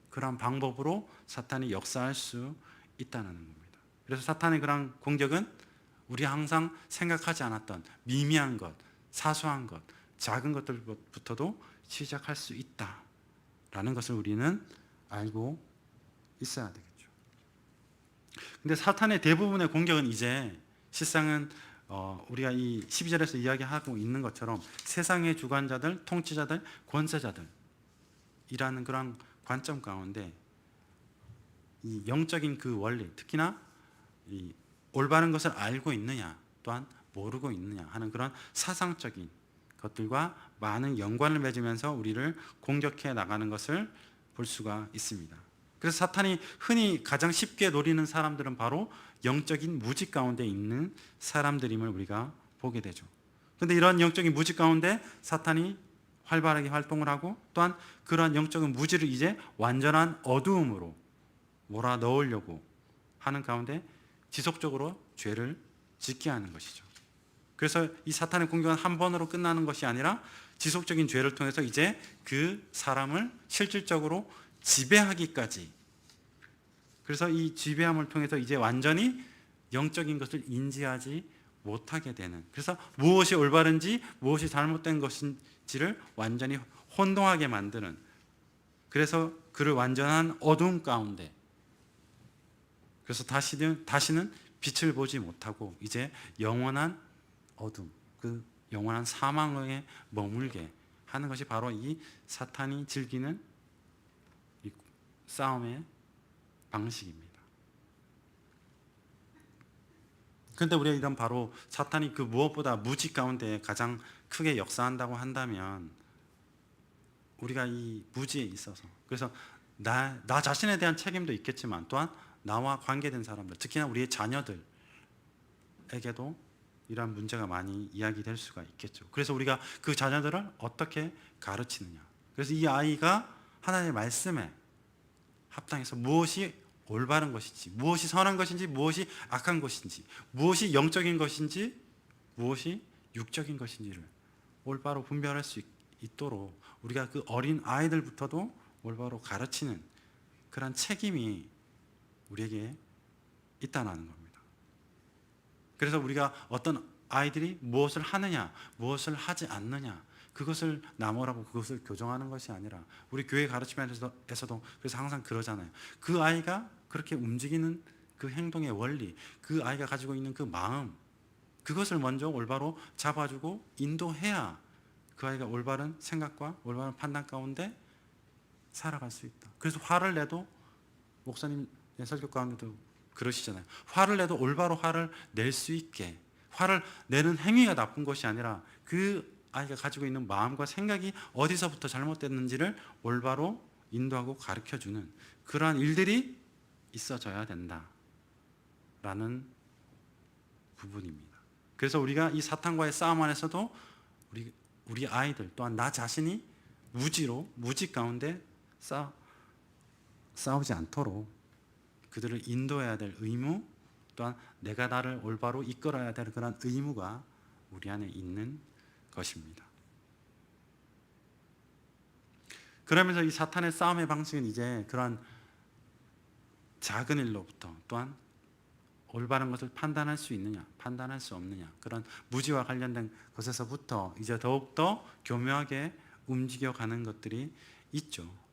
그런 방법으로 사탄이 역사할 수 있다는 겁니다. 그래서 사탄의 그런 공격은 우리가 항상 생각하지 않았던 미미한 것, 사소한 것, 작은 것들부터도 시작할 수 있다라는 것을 우리는 알고 있어야 되겠죠. 근데 사탄의 대부분의 공격은 이제 실상은 우리가 이 12절에서 이야기하고 있는 것처럼 세상의 주관자들, 통치자들, 권세자들이라는 그런 관점 가운데 이 영적인 그 원리, 특히나 이 올바른 것을 알고 있느냐, 또한 모르고 있느냐 하는 그런 사상적인 것들과 많은 연관을 맺으면서 우리를 공격해 나가는 것을 볼 수가 있습니다. 그래서 사탄이 흔히 가장 쉽게 노리는 사람들은 바로 영적인 무지 가운데 있는 사람들임을 우리가 보게 되죠. 그런데 이러한 영적인 무지 가운데 사탄이 활발하게 활동을 하고 또한 그러한 영적인 무지를 이제 완전한 어두움으로 몰아넣으려고 하는 가운데 지속적으로 죄를 짓게 하는 것이죠. 그래서 이 사탄의 공격은 한 번으로 끝나는 것이 아니라 지속적인 죄를 통해서 이제 그 사람을 실질적으로 지배하기까지, 그래서 이 지배함을 통해서 이제 완전히 영적인 것을 인지하지 못하게 되는, 그래서 무엇이 올바른지 무엇이 잘못된 것인지를 완전히 혼동하게 만드는, 그래서 그를 완전한 어두움 가운데, 그래서 다시는 빛을 보지 못하고 이제 영원한 어둠, 그 영원한 사망에 머물게 하는 것이 바로 이 사탄이 즐기는 이 싸움의 방식입니다. 그런데 우리가 이런 바로 사탄이 그 무엇보다 무지 가운데 가장 크게 역사한다고 한다면 우리가 이 무지에 있어서, 그래서 나 자신에 대한 책임도 있겠지만 또한 나와 관계된 사람들, 특히나 우리의 자녀들에게도 이러한 문제가 많이 이야기될 수가 있겠죠. 그래서 우리가 그 자녀들을 어떻게 가르치느냐, 그래서 이 아이가 하나님의 말씀에 합당해서 무엇이 올바른 것인지, 무엇이 선한 것인지, 무엇이 악한 것인지, 무엇이 영적인 것인지, 무엇이 육적인 것인지를 올바로 분별할 수 있도록 우리가 그 어린 아이들부터도 올바로 가르치는 그런 책임이 우리에게 있다는 겁니다. 그래서 우리가 어떤 아이들이 무엇을 하느냐, 무엇을 하지 않느냐, 그것을 나무라고 그것을 교정하는 것이 아니라 우리 교회 가르치면서도 그래서 항상 그러잖아요. 그 아이가 그렇게 움직이는 그 행동의 원리, 그 아이가 가지고 있는 그 마음, 그것을 먼저 올바로 잡아주고 인도해야 그 아이가 올바른 생각과 올바른 판단 가운데 살아갈 수 있다. 그래서 화를 내도, 목사님 설교 가운데도 그러시잖아요. 화를 내도 올바로 화를 낼 수 있게, 화를 내는 행위가 나쁜 것이 아니라 그 아이가 가지고 있는 마음과 생각이 어디서부터 잘못됐는지를 올바로 인도하고 가르쳐주는 그러한 일들이 있어져야 된다라는 부분입니다. 그래서 우리가 이 사탄과의 싸움 안에서도 우리 아이들 또한 나 자신이 무지 가운데 싸우지 않도록 그들을 인도해야 될 의무, 또한 내가 나를 올바로 이끌어야 될 그런 의무가 우리 안에 있는 것입니다. 그러면서 이 사탄의 싸움의 방식은 이제 그러한 작은 일로부터, 또한 올바른 것을 판단할 수 있느냐, 판단할 수 없느냐, 그런 무지와 관련된 것에서부터 이제 더욱더 교묘하게 움직여가는 것들이 있죠.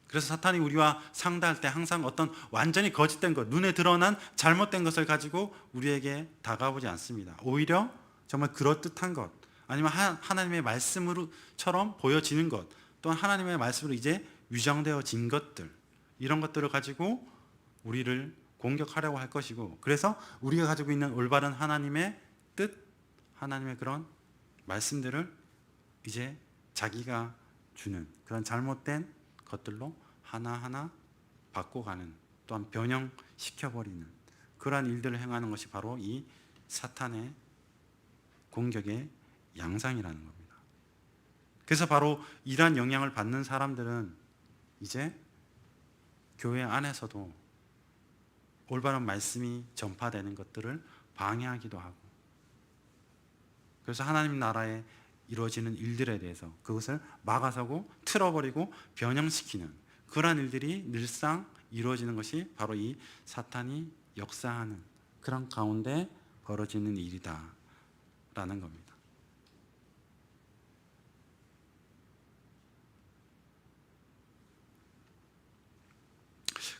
그래서 사탄이 우리와 상대할 때 항상 어떤 완전히 거짓된 것, 눈에 드러난 잘못된 것을 가지고 우리에게 다가오지 않습니다. 오히려 정말 그럴듯한 것, 아니면 하나님의 말씀으로처럼 보여지는 것, 또한 하나님의 말씀으로 이제 위장되어진 것들, 이런 것들을 가지고 우리를 공격하려고 할 것이고, 그래서 우리가 가지고 있는 올바른 하나님의 뜻, 하나님의 그런 말씀들을 이제 자기가 주는 그런 잘못된 것들로 하나하나 바꿔가는, 또한 변형시켜버리는 그러한 일들을 행하는 것이 바로 이 사탄의 공격의 양상이라는 겁니다. 그래서 바로 이러한 영향을 받는 사람들은 이제 교회 안에서도 올바른 말씀이 전파되는 것들을 방해하기도 하고, 그래서 하나님 나라의 이루어지는 일들에 대해서 그것을 막아서고 틀어버리고 변형시키는 그러한 일들이 늘상 이루어지는 것이 바로 이 사탄이 역사하는 그런 가운데 벌어지는 일이다라는 겁니다.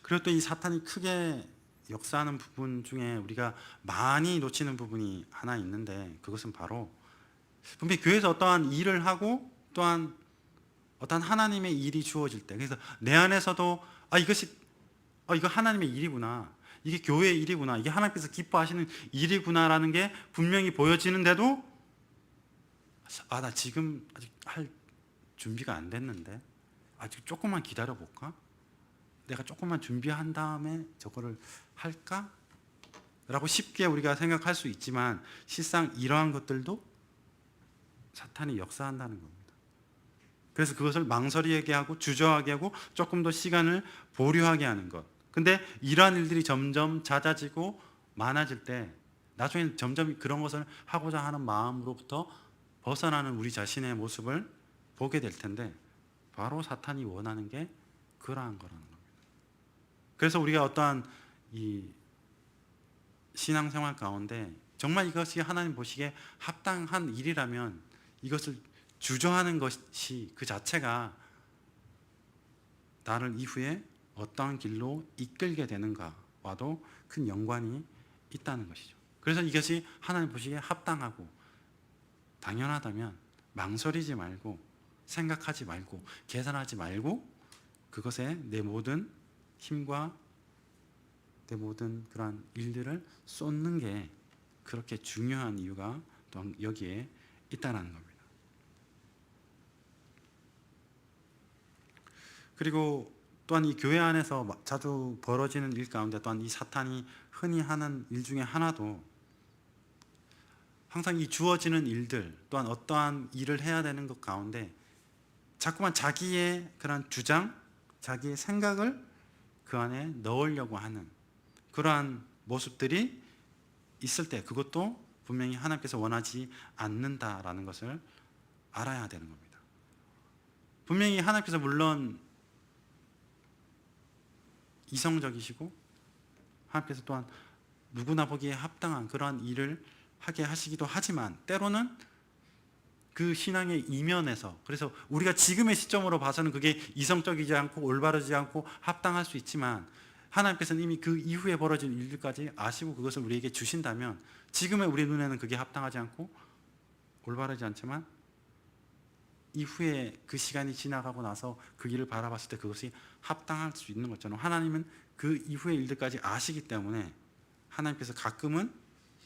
그리고 또 이 사탄이 크게 역사하는 부분 중에 우리가 많이 놓치는 부분이 하나 있는데 그것은 바로 분명히 교회에서 어떠한 일을 하고 또한 어떠한 하나님의 일이 주어질 때 그래서 내 안에서도 이거 하나님의 일이구나, 이게 교회의 일이구나, 이게 하나님께서 기뻐하시는 일이구나라는 게 분명히 보여지는데도 나 지금 아직 할 준비가 안 됐는데 아직 조금만 기다려 볼까? 내가 조금만 준비한 다음에 저거를 할까? 라고 쉽게 우리가 생각할 수 있지만 실상 이러한 것들도 사탄이 역사한다는 겁니다. 그래서 그것을 망설이게 하고 주저하게 하고 조금 더 시간을 보류하게 하는 것. 근데 이러한 일들이 점점 잦아지고 많아질 때 나중에는 점점 그런 것을 하고자 하는 마음으로부터 벗어나는 우리 자신의 모습을 보게 될 텐데 바로 사탄이 원하는 게 그러한 거라는 겁니다. 그래서 우리가 어떠한 이 신앙생활 가운데 정말 이것이 하나님 보시기에 합당한 일이라면 이것을 주저하는 것이 그 자체가 나를 이후에 어떠한 길로 이끌게 되는가와도 큰 연관이 있다는 것이죠. 그래서 이것이 하나님 보시기에 합당하고 당연하다면 망설이지 말고 생각하지 말고 계산하지 말고 그것에 내 모든 힘과 내 모든 그러한 일들을 쏟는 게 그렇게 중요한 이유가 또 여기에 있다는 겁니다. 그리고 또한 이 교회 안에서 자주 벌어지는 일 가운데 또한 이 사탄이 흔히 하는 일 중에 하나도 항상 이 주어지는 일들 또한 어떠한 일을 해야 되는 것 가운데 자꾸만 자기의 그런 주장, 자기의 생각을 그 안에 넣으려고 하는 그러한 모습들이 있을 때 그것도 분명히 하나님께서 원하지 않는다라는 것을 알아야 되는 겁니다. 분명히 하나님께서 물론 이성적이시고 하나님께서 또한 누구나 보기에 합당한 그러한 일을 하게 하시기도 하지만 때로는 그 신앙의 이면에서 그래서 우리가 지금의 시점으로 봐서는 그게 이성적이지 않고 올바르지 않고 합당할 수 있지만 하나님께서는 이미 그 이후에 벌어질 일들까지 아시고 그것을 우리에게 주신다면 지금의 우리 눈에는 그게 합당하지 않고 올바르지 않지만 이후에 그 시간이 지나가고 나서 그 길을 바라봤을 때 그것이 합당할 수 있는 것처럼 하나님은 그 이후의 일들까지 아시기 때문에 하나님께서 가끔은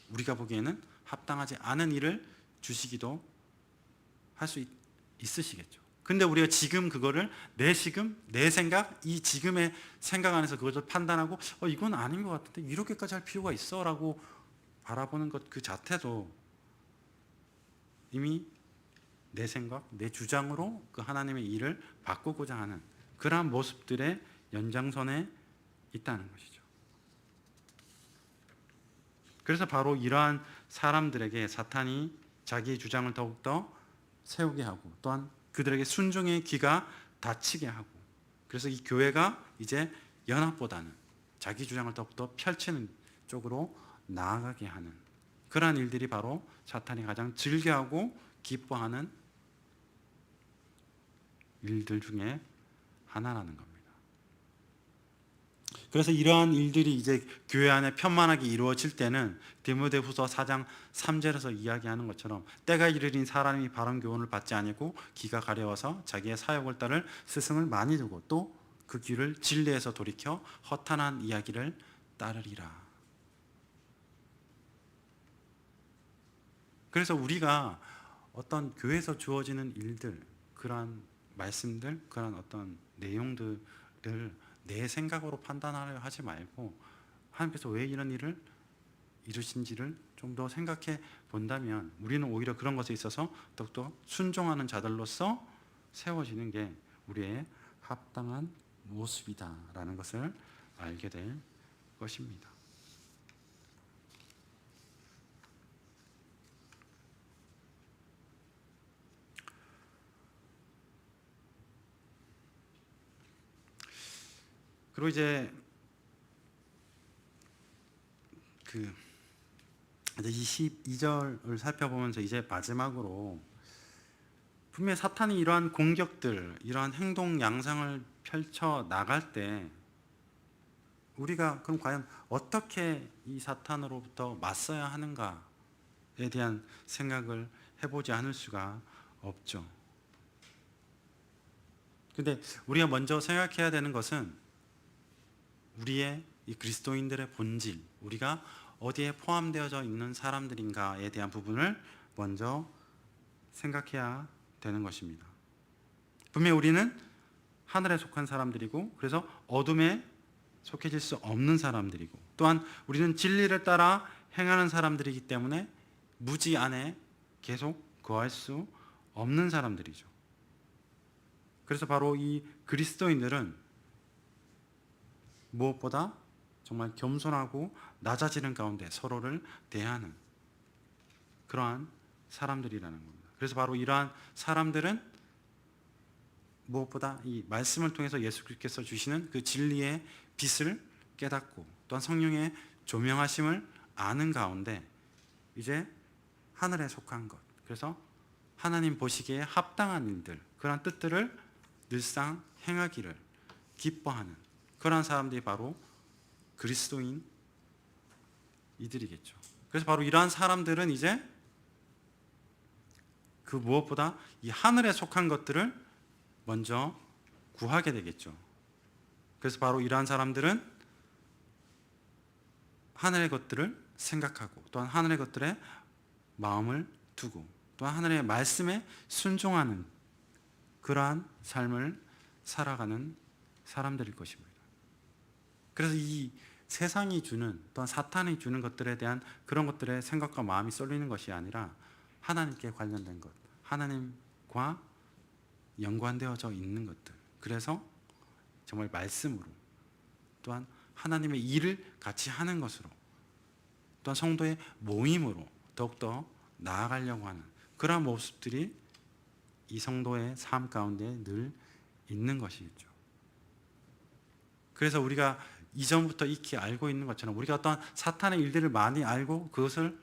우리가 보기에는 합당하지 않은 일을 주시기도 할 수 있으시겠죠. 근데 우리가 지금 그거를 내 생각, 이 지금의 생각 안에서 그것을 판단하고 이건 아닌 것 같은데 이렇게까지 할 필요가 있어? 라고 바라보는 것 그 자체도 이미 내 생각, 내 주장으로 그 하나님의 일을 바꾸고자 하는 그러한 모습들의 연장선에 있다는 것이죠. 그래서 바로 이러한 사람들에게 사탄이 자기의 주장을 더욱더 세우게 하고 또한 그들에게 순종의 귀가 닫히게 하고 그래서 이 교회가 이제 연합보다는 자기 주장을 더욱더 펼치는 쪽으로 나아가게 하는 그러한 일들이 바로 사탄이 가장 즐겨하고 기뻐하는 일들 중에 하나라는 겁니다. 그래서 이러한 일들이 이제 교회 안에 편만하게 이루어질 때는 디모데후서 4장 3절에서 이야기하는 것처럼 때가 이르니 사람이 바른 교훈을 받지 아니고 귀가 가려워서 자기의 사역을 따를 스승을 많이 두고 또 그 귀를 진리에서 돌이켜 허탄한 이야기를 따르리라. 그래서 우리가 어떤 교회에서 주어지는 일들, 그러한 말씀들, 그러한 어떤 내용들을 내 생각으로 판단하려 하지 말고 하나님께서 왜 이런 일을 이루신지를 좀 더 생각해 본다면 우리는 오히려 그런 것에 있어서 더욱더 순종하는 자들로서 세워지는 게 우리의 합당한 모습이다라는 것을 알게 될 것입니다. 그리고 이제 이제 22절을 살펴보면서 이제 마지막으로 분명히 사탄이 이러한 공격들, 이러한 행동 양상을 펼쳐 나갈 때 우리가 그럼 과연 어떻게 이 사탄으로부터 맞서야 하는가에 대한 생각을 해보지 않을 수가 없죠. 근데 우리가 먼저 생각해야 되는 것은 우리의 이 그리스도인들의 본질, 우리가 어디에 포함되어져 있는 사람들인가에 대한 부분을 먼저 생각해야 되는 것입니다. 분명히 우리는 하늘에 속한 사람들이고, 그래서 어둠에 속해질 수 없는 사람들이고, 또한 우리는 진리를 따라 행하는 사람들이기 때문에 무지 안에 계속 거할 수 없는 사람들이죠. 그래서 바로 이 그리스도인들은 무엇보다 정말 겸손하고 낮아지는 가운데 서로를 대하는 그러한 사람들이라는 겁니다. 그래서 바로 이러한 사람들은 무엇보다 이 말씀을 통해서 예수께서 주시는 그 진리의 빛을 깨닫고 또한 성령의 조명하심을 아는 가운데 이제 하늘에 속한 것, 그래서 하나님 보시기에 합당한 일들, 그러한 뜻들을 늘상 행하기를 기뻐하는 그러한 사람들이 바로 그리스도인 이들이겠죠. 그래서 바로 이러한 사람들은 이제 그 무엇보다 이 하늘에 속한 것들을 먼저 구하게 되겠죠. 그래서 바로 이러한 사람들은 하늘의 것들을 생각하고 또한 하늘의 것들에 마음을 두고 또한 하늘의 말씀에 순종하는 그러한 삶을 살아가는 사람들일 것입니다. 그래서 이 세상이 주는 또한 사탄이 주는 것들에 대한 그런 것들의 생각과 마음이 쏠리는 것이 아니라 하나님께 관련된 것, 하나님과 연관되어져 있는 것들, 그래서 정말 말씀으로 또한 하나님의 일을 같이 하는 것으로 또한 성도의 모임으로 더욱더 나아가려고 하는 그러한 모습들이 이 성도의 삶 가운데 늘 있는 것이겠죠. 그래서 우리가 이전부터 익히 알고 있는 것처럼 우리가 어떤 사탄의 일들을 많이 알고 그것을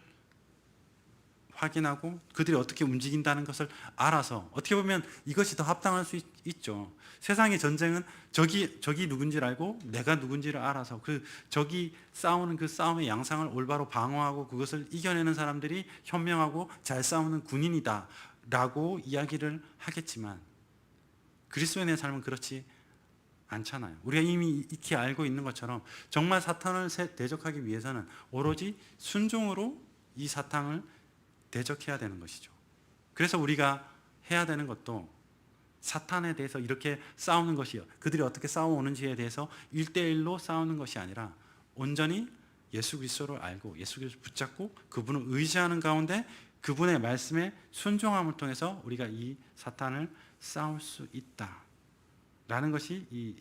확인하고 그들이 어떻게 움직인다는 것을 알아서 어떻게 보면 이것이 더 합당할 수 있죠. 세상의 전쟁은 적이 누군지를 알고 내가 누군지를 알아서 그 적이 싸우는 그 싸움의 양상을 올바로 방어하고 그것을 이겨내는 사람들이 현명하고 잘 싸우는 군인이다 라고 이야기를 하겠지만 그리스도인의 삶은 그렇지 않잖아요. 우리가 이미 익히 알고 있는 것처럼 정말 사탄을 대적하기 위해서는 오로지 순종으로 이 사탄을 대적해야 되는 것이죠. 그래서 우리가 해야 되는 것도 사탄에 대해서 이렇게 싸우는 것이요, 그들이 어떻게 싸워오는지에 대해서 1대1로 싸우는 것이 아니라 온전히 예수 그리스도를 알고 예수 그리스도를 붙잡고 그분을 의지하는 가운데 그분의 말씀에 순종함을 통해서 우리가 이 사탄을 싸울 수 있다라는 것이 이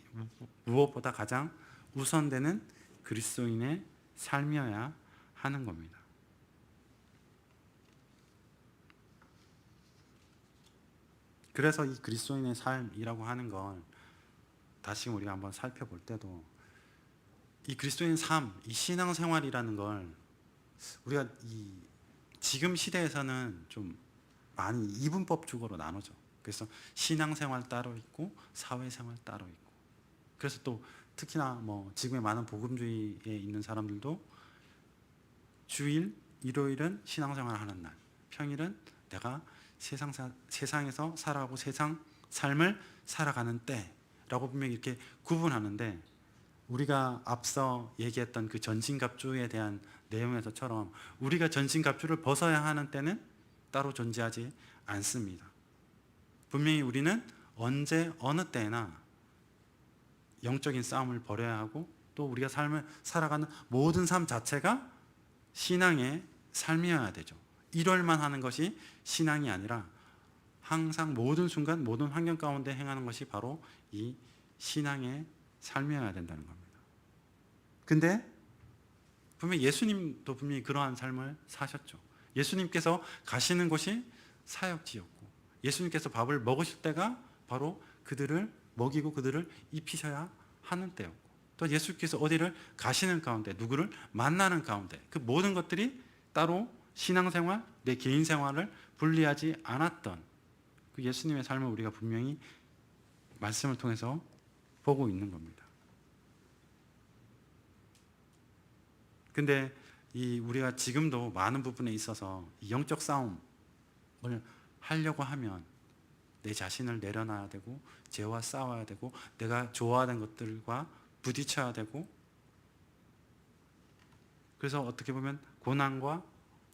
무엇보다 가장 우선되는 그리스도인의 삶이어야 하는 겁니다. 그래서 이 그리스도인의 삶이라고 하는 걸 다시금 우리가 한번 살펴볼 때도 이 그리스도인의 삶, 이 신앙생활이라는 걸 우리가 이 지금 시대에서는 좀 많이 이분법적으로 나누죠. 그래서 신앙생활 따로 있고 사회생활 따로 있고, 그래서 또 특히나 뭐 지금의 많은 복음주의에 있는 사람들도 주일, 일요일은 신앙생활 하는 날, 평일은 내가 세상에서 살아가고 세상 삶을 살아가는 때라고 분명히 이렇게 구분하는데, 우리가 앞서 얘기했던 그 전신갑주에 대한 내용에서처럼 우리가 전신갑주를 벗어야 하는 때는 따로 존재하지 않습니다. 분명히 우리는 언제 어느 때나 영적인 싸움을 벌여야 하고 또 우리가 삶을 살아가는 모든 삶 자체가 신앙의 삶이어야 되죠. 이럴만 하는 것이 신앙이 아니라 항상 모든 순간 모든 환경 가운데 행하는 것이 바로 이 신앙의 삶이어야 된다는 겁니다. 근데 분명히 예수님도 분명히 그러한 삶을 사셨죠. 예수님께서 가시는 곳이 사역지였고 예수님께서 밥을 먹으실 때가 바로 그들을 먹이고 그들을 입히셔야 하는 때였고, 또 예수께서 어디를 가시는 가운데, 누구를 만나는 가운데, 그 모든 것들이 따로 신앙생활, 내 개인 생활을 분리하지 않았던 그 예수님의 삶을 우리가 분명히 말씀을 통해서 보고 있는 겁니다. 근데 우리가 지금도 많은 부분에 있어서 이 영적 싸움을 하려고 하면 내 자신을 내려놔야 되고, 죄와 싸워야 되고, 내가 좋아하는 것들과 부딪혀야 되고, 그래서 어떻게 보면 고난과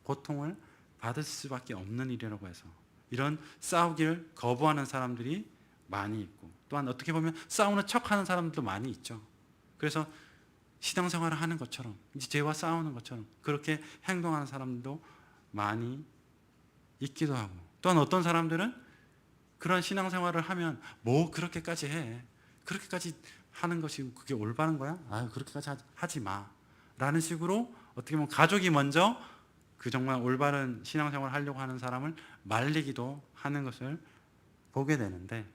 고통을 받을 수밖에 없는 일이라고 해서 이런 싸우기를 거부하는 사람들이 많이 있고, 또한 어떻게 보면 싸우는 척하는 사람들도 많이 있죠. 그래서 신앙생활을 하는 것처럼, 이제 죄와 싸우는 것처럼 그렇게 행동하는 사람들도 많이 있기도 하고, 또한 어떤 사람들은 그런 신앙생활을 하면 뭐 그렇게까지 해, 그렇게까지 하는 것이 그게 올바른 거야? 아유, 그렇게까지 하지 마 라는 식으로 어떻게 보면 가족이 먼저 그 정말 올바른 신앙생활을 하려고 하는 사람을 말리기도 하는 것을 보게 되는데,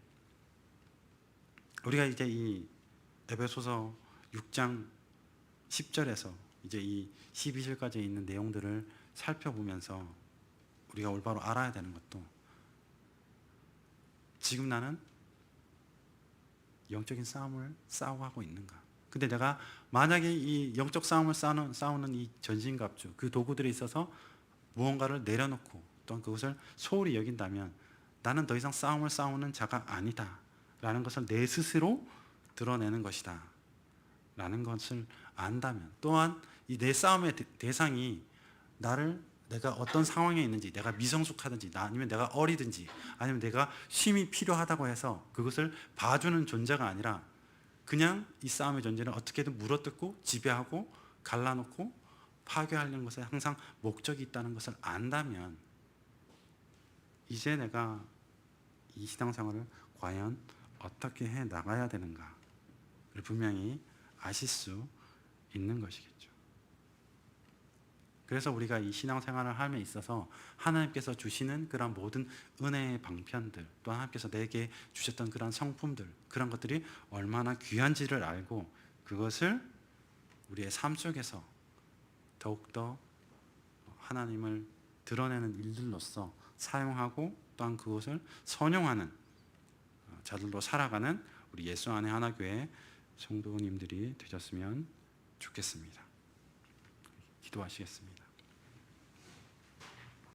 우리가 이제 이 에베소서 6장 10절에서 이제 이 12절까지 있는 내용들을 살펴보면서 우리가 올바로 알아야 되는 것도, 지금 나는 영적인 싸움을 싸워하고 있는가? 근데 내가 만약에 이 영적 싸움을 싸우는 이 전신갑주, 그 도구들에 있어서 무언가를 내려놓고 또한 그것을 소홀히 여긴다면 나는 더 이상 싸움을 싸우는 자가 아니다 라는 것을 내 스스로 드러내는 것이다 라는 것을 안다면, 또한 이 내 싸움의 대상이 내가 어떤 상황에 있는지, 내가 미성숙하든지, 아니면 내가 어리든지, 아니면 내가 쉼이 필요하다고 해서 그것을 봐주는 존재가 아니라 그냥 이 싸움의 존재는 어떻게든 물어뜯고 지배하고 갈라놓고 파괴하려는 것에 항상 목적이 있다는 것을 안다면, 이제 내가 이 신앙생활을 과연 어떻게 해 나가야 되는가를 분명히 아실 수 있는 것이겠죠. 그래서 우리가 이 신앙생활을 함에 있어서 하나님께서 주시는 그런 모든 은혜의 방편들, 또 하나님께서 내게 주셨던 그런 성품들, 그런 것들이 얼마나 귀한지를 알고 그것을 우리의 삶 속에서 더욱더 하나님을 드러내는 일들로서 사용하고, 또한 그것을 선용하는 자들로 살아가는 우리 예수 안의 하나교회 성도님들이 되셨으면 좋겠습니다. 기도하시겠습니다.